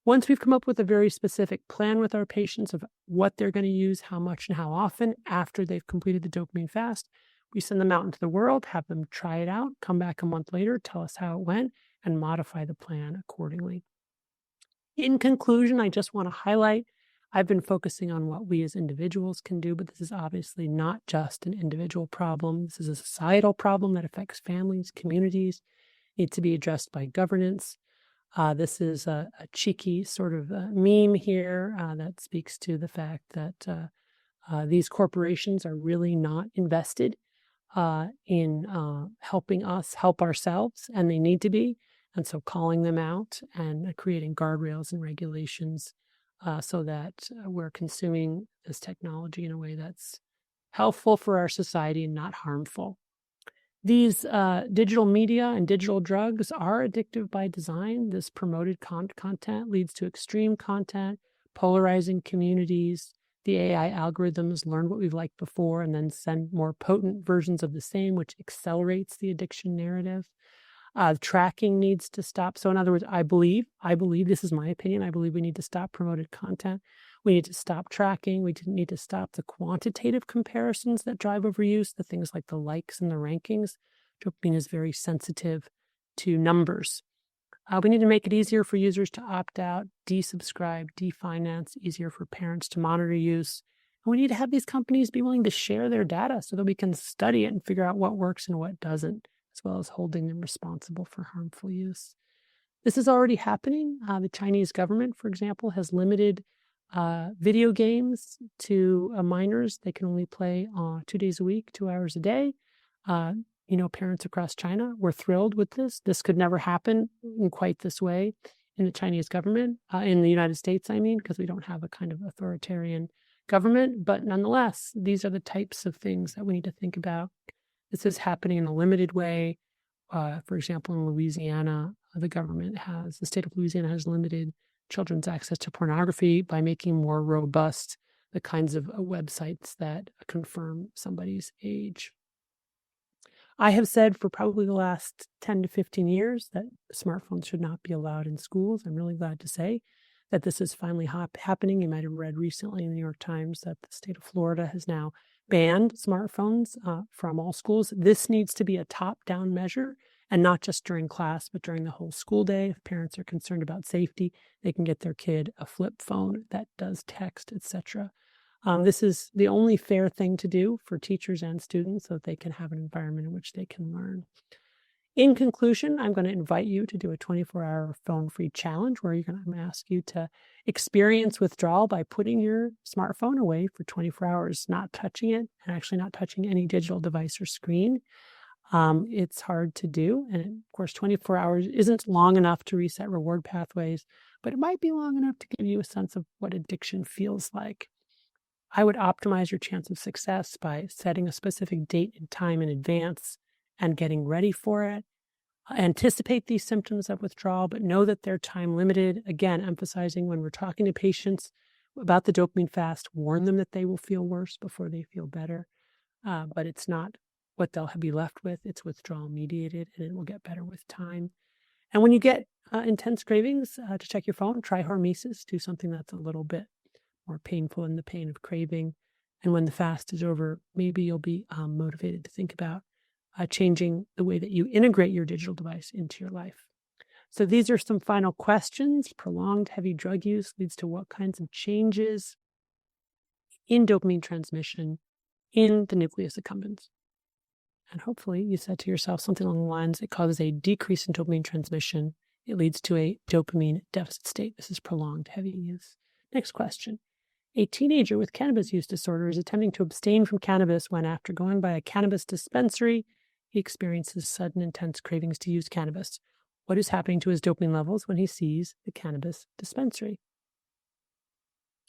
Once we've come up with a very specific plan with our patients of what they're going to use, how much and how often after they've completed the dopamine fast, we send them out into the world, have them try it out, come back a month later, tell us how it went, and modify the plan accordingly. In conclusion, I just want to highlight, I've been focusing on what we as individuals can do, but this is obviously not just an individual problem. This is a societal problem that affects families, communities, needs to be addressed by governance. This is a cheeky sort of meme here that speaks to the fact that these corporations are really not invested in helping us help ourselves, and they need to be. And so calling them out and creating guardrails and regulations so that we're consuming this technology in a way that's helpful for our society and not harmful. These digital media and digital drugs are addictive by design. This promoted content leads to extreme content, polarizing communities. The AI algorithms learn what we've liked before and then send more potent versions of the same, which accelerates the addiction narrative. Tracking needs to stop. So in other words, I believe, this is my opinion, I believe we need to stop promoted content. We need to stop tracking. We need to stop the quantitative comparisons that drive overuse, the things like the likes and the rankings. Dopamine is very sensitive to numbers. We need to make it easier for users to opt out, desubscribe, definance, easier for parents to monitor use. And we need to have these companies be willing to share their data so that we can study it and figure out what works and what doesn't, as well as holding them responsible for harmful use. This is already happening. The Chinese government, for example, has limited video games to minors. They can only play 2 days a week, 2 hours a day. Parents across China were thrilled with this. This could never happen in quite this way in the Chinese government, in the United States, I mean, because we don't have a kind of authoritarian government. But nonetheless, these are the types of things that we need to think about. This is happening in a limited way. For example, in Louisiana, the state of Louisiana has limited children's access to pornography by making more robust the kinds of websites that confirm somebody's age. I have said for probably the last 10 to 15 years that smartphones should not be allowed in schools. I'm really glad to say that this is finally happening. You might have read recently in the New York Times that the state of Florida has now banned smartphones from all schools. This needs to be a top-down measure, and not just during class, but during the whole school day. If parents are concerned about safety, they can get their kid a flip phone that does text, etc. This is the only fair thing to do for teachers and students so that they can have an environment in which they can learn. In conclusion, I'm going to invite you to do a 24-hour phone-free challenge where I'm going to ask you to experience withdrawal by putting your smartphone away for 24 hours, not touching it, and actually not touching any digital device or screen. It's hard to do. And of course, 24 hours isn't long enough to reset reward pathways, but it might be long enough to give you a sense of what addiction feels like. I would optimize your chance of success by setting a specific date and time in advance and getting ready for it. Anticipate these symptoms of withdrawal, but know that they're time limited. Again, emphasizing when we're talking to patients about the dopamine fast, warn them that they will feel worse before they feel better. But it's not what they'll be left with. It's withdrawal mediated, and it will get better with time. And when you get intense cravings, to check your phone, try hormesis, do something that's a little bit more painful than the pain of craving. And when the fast is over, maybe you'll be motivated to think about changing the way that you integrate your digital device into your life. So these are some final questions. Prolonged heavy drug use leads to what kinds of changes in dopamine transmission in the nucleus accumbens? And hopefully you said to yourself something along the lines, it causes a decrease in dopamine transmission. It leads to a dopamine deficit state. This is prolonged heavy use. Next question. A teenager with cannabis use disorder is attempting to abstain from cannabis when, after going by a cannabis dispensary, he experiences sudden intense cravings to use cannabis. What is happening to his dopamine levels when he sees the cannabis dispensary?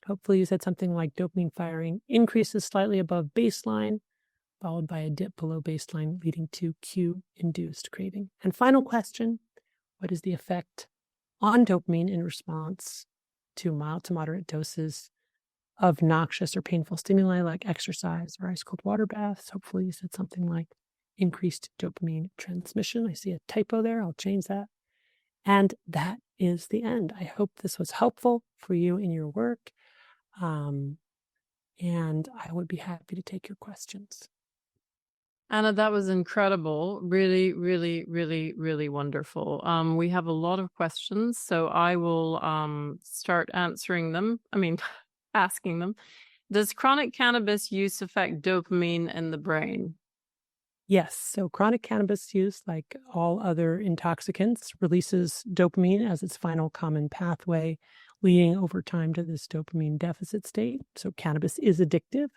Hopefully you said something like dopamine firing increases slightly above baseline, followed by a dip below baseline, leading to cue-induced craving. And final question, what is the effect on dopamine in response to mild to moderate doses of noxious or painful stimuli like exercise or ice-cold water baths? Hopefully you said something like increased dopamine transmission. I see a typo there. I'll change that. And that is the end. I hope this was helpful for you in your work. And I would be happy to take your questions. Anna, that was incredible. Really, really, really, really wonderful. We have a lot of questions, so I will start answering them. Asking them. Does chronic cannabis use affect dopamine in the brain? Yes. So chronic cannabis use, like all other intoxicants, releases dopamine as its final common pathway, leading over time to this dopamine deficit state. So cannabis is addictive.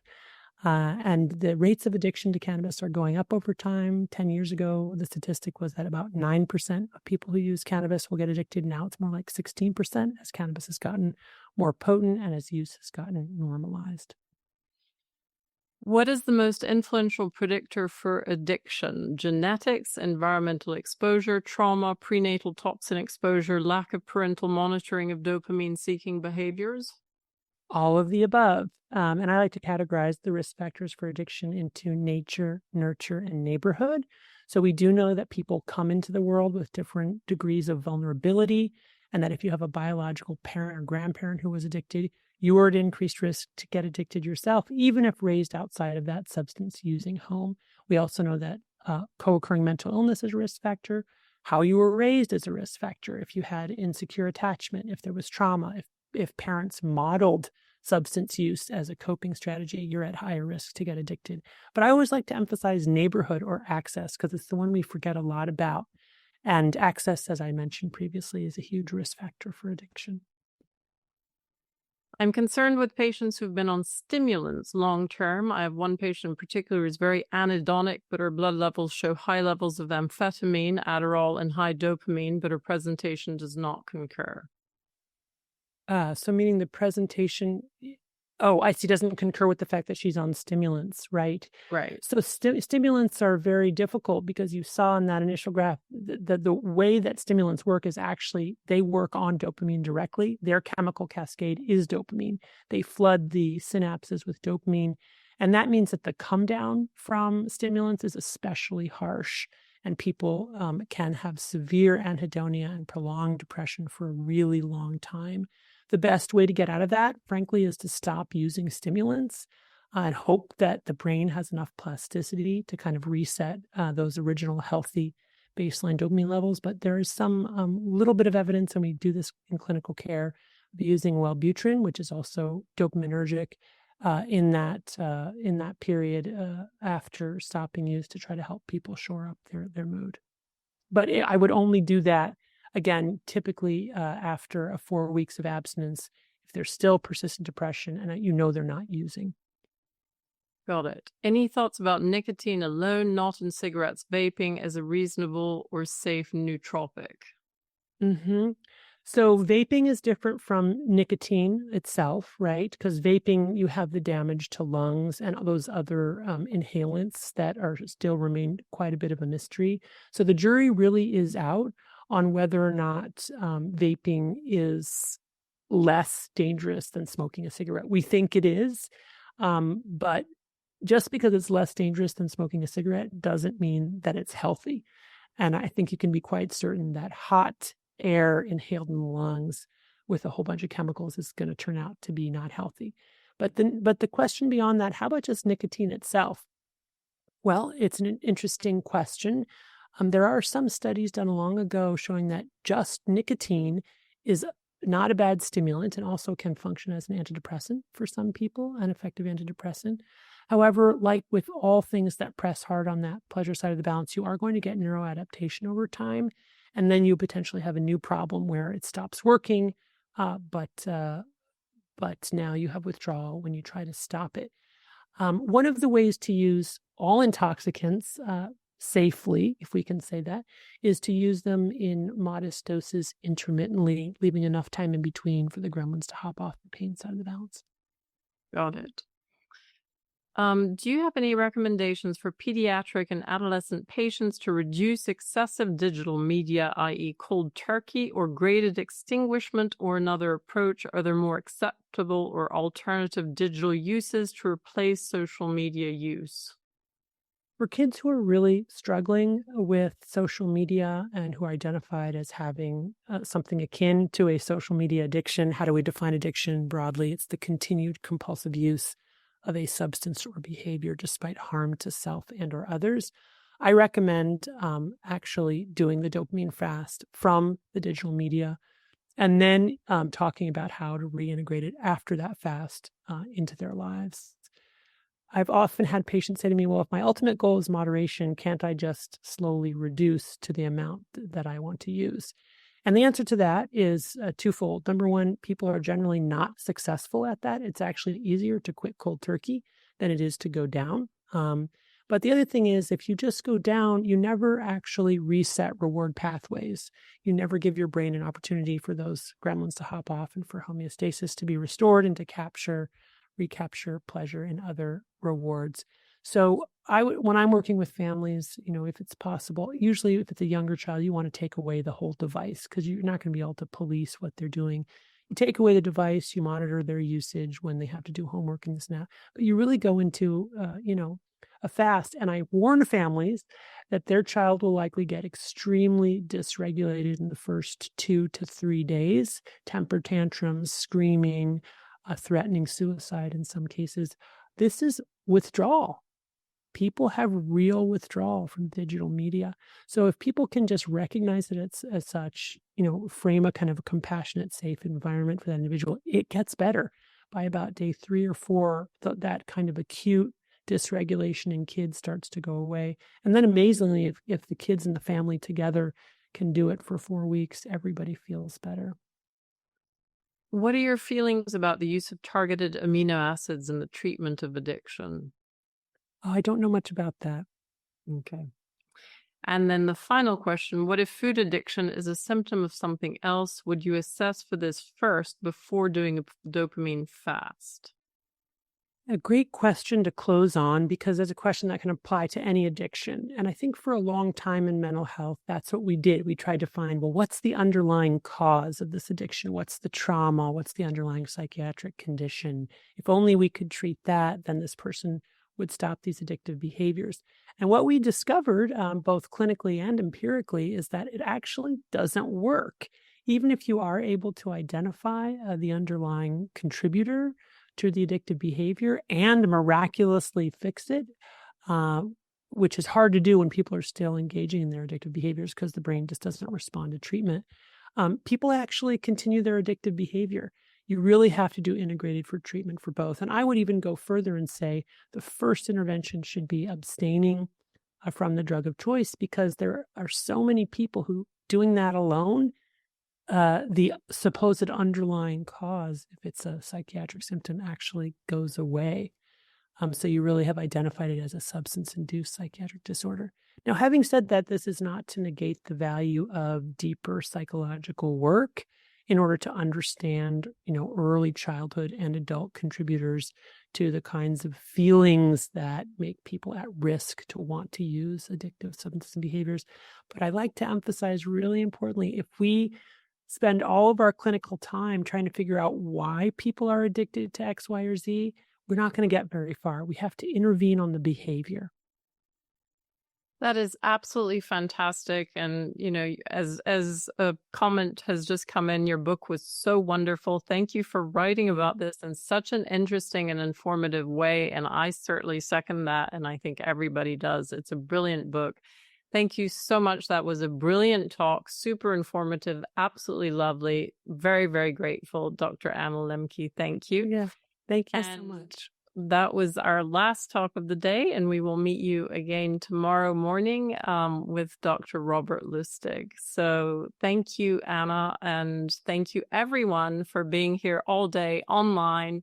And the rates of addiction to cannabis are going up over time. 10 years ago, the statistic was that about 9% of people who use cannabis will get addicted. Now it's more like 16% as cannabis has gotten more potent and as use has gotten normalized. What is the most influential predictor for addiction? Genetics, environmental exposure, trauma, prenatal toxin exposure, lack of parental monitoring of dopamine-seeking behaviors? All of the above. And I like to categorize the risk factors for addiction into nature, nurture, and neighborhood. So we do know that people come into the world with different degrees of vulnerability, and that if you have a biological parent or grandparent who was addicted, you are at increased risk to get addicted yourself, even if raised outside of that substance-using home. We also know that co-occurring mental illness is a risk factor. How you were raised is a risk factor. If you had insecure attachment, if there was trauma, if parents modeled substance use as a coping strategy, you're at higher risk to get addicted. But I always like to emphasize neighborhood or access because it's the one we forget a lot about. And access, as I mentioned previously, is a huge risk factor for addiction. I'm concerned with patients who've been on stimulants long-term. I have one patient in particular who's very anhedonic, but her blood levels show high levels of amphetamine, Adderall, and high dopamine, but her presentation does not concur. So meaning the presentation, I see, doesn't concur with the fact that she's on stimulants, right? Right. So stimulants are very difficult because you saw in that initial graph the way that stimulants work is actually they work on dopamine directly. Their chemical cascade is dopamine. They flood the synapses with dopamine. And that means that the come down from stimulants is especially harsh. And people can have severe anhedonia and prolonged depression for a really long time. The best way to get out of that, frankly, is to stop using stimulants. and hope that the brain has enough plasticity to kind of reset those original healthy baseline dopamine levels. But there is some little bit of evidence, and we do this in clinical care, of using Wellbutrin, which is also dopaminergic, in that period after stopping use to try to help people shore up their mood. But I would only do that, again, typically after 4 weeks of abstinence, if there's still persistent depression and they're not using. Got it. Any thoughts about nicotine alone, not in cigarettes, vaping as a reasonable or safe nootropic? Mm-hmm. So vaping is different from nicotine itself, right? Because vaping, you have the damage to lungs and those other inhalants that still remain quite a bit of a mystery. So the jury really is out on whether or not vaping is less dangerous than smoking a cigarette. We think it is, but just because it's less dangerous than smoking a cigarette doesn't mean that it's healthy. And I think you can be quite certain that hot air inhaled in the lungs with a whole bunch of chemicals is going to turn out to be not healthy. But the question beyond that, how about just nicotine itself? Well, it's an interesting question. There are some studies done long ago showing that just nicotine is not a bad stimulant and also can function as an antidepressant for some people, an effective antidepressant. However, like with all things that press hard on that pleasure side of the balance, you are going to get neuroadaptation over time. And then you potentially have a new problem where it stops working, but now you have withdrawal when you try to stop it. One of the ways to use all intoxicants safely, if we can say that, is to use them in modest doses intermittently, leaving enough time in between for the gremlins to hop off the pain side of the balance. Got it. Do you have any recommendations for pediatric and adolescent patients to reduce excessive digital media, i.e. cold turkey or graded extinguishment or another approach? Are there more acceptable or alternative digital uses to replace social media use? For kids who are really struggling with social media and who are identified as having something akin to a social media addiction, how do we define addiction broadly? It's the continued compulsive use of a substance or behavior despite harm to self and or others. I recommend actually doing the dopamine fast from the digital media and then talking about how to reintegrate it after that fast into their lives. I've often had patients say to me, well, if my ultimate goal is moderation, can't I just slowly reduce to the amount that I want to use? And the answer to that is twofold. Number one, people are generally not successful at that. It's actually easier to quit cold turkey than it is to go down. But the other thing is, if you just go down, you never actually reset reward pathways. You never give your brain an opportunity for those gremlins to hop off and for homeostasis to be restored and to recapture pleasure in other rewards. So when I'm working with families, if it's possible, usually if it's a younger child, you want to take away the whole device because you're not going to be able to police what they're doing. You take away the device, you monitor their usage when they have to do homework and this and that, but you really go into, a fast. And I warn families that their child will likely get extremely dysregulated in the first 2 to 3 days, temper tantrums, screaming, threatening suicide in some cases. This is withdrawal. People have real withdrawal from digital media. So if people can just recognize it as such, frame a kind of a compassionate, safe environment for that individual, it gets better. By about day 3 or 4, that kind of acute dysregulation in kids starts to go away. And then amazingly, if the kids and the family together can do it for 4 weeks, everybody feels better. What are your feelings about the use of targeted amino acids in the treatment of addiction? Oh, I don't know much about that. Okay. And then the final question, what if food addiction is a symptom of something else? Would you assess for this first before doing a dopamine fast? A great question to close on because it's a question that can apply to any addiction. And I think for a long time in mental health, that's what we did. We tried to find, well, what's the underlying cause of this addiction? What's the trauma? What's the underlying psychiatric condition? If only we could treat that, then this person would stop these addictive behaviors. And what we discovered, both clinically and empirically, is that it actually doesn't work. Even if you are able to identify the underlying contributor to the addictive behavior and miraculously fix it, which is hard to do when people are still engaging in their addictive behaviors because the brain just doesn't respond to treatment. People actually continue their addictive behavior. You really have to do integrated for treatment for both. And I would even go further and say the first intervention should be abstaining from the drug of choice, because there are so many people who doing that alone, the supposed underlying cause, if it's a psychiatric symptom, actually goes away. So you really have identified it as a substance-induced psychiatric disorder. Now, having said that, this is not to negate the value of deeper psychological work in order to understand, early childhood and adult contributors to the kinds of feelings that make people at risk to want to use addictive substance behaviors. But I like to emphasize really importantly, if we spend all of our clinical time trying to figure out why people are addicted to X, Y, or Z, we're not going to get very far. We have to intervene on the behavior. That is absolutely fantastic. And, as a comment has just come in, your book was so wonderful. Thank you for writing about this in such an interesting and informative way. And I certainly second that. And I think everybody does. It's a brilliant book. Thank you so much. That was a brilliant talk, super informative, absolutely lovely. Very, very grateful, Dr. Anna Lembke. Thank you. Yeah, thank you so much. That was our last talk of the day, and we will meet you again tomorrow morning with Dr. Robert Lustig. So thank you, Anna, and thank you everyone for being here all day online.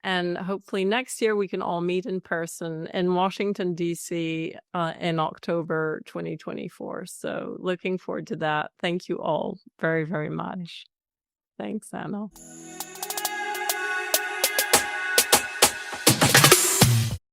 And hopefully next year we can all meet in person in Washington, D.C. In October 2024. So looking forward to that. Thank you all very, very much. Thanks, Anna.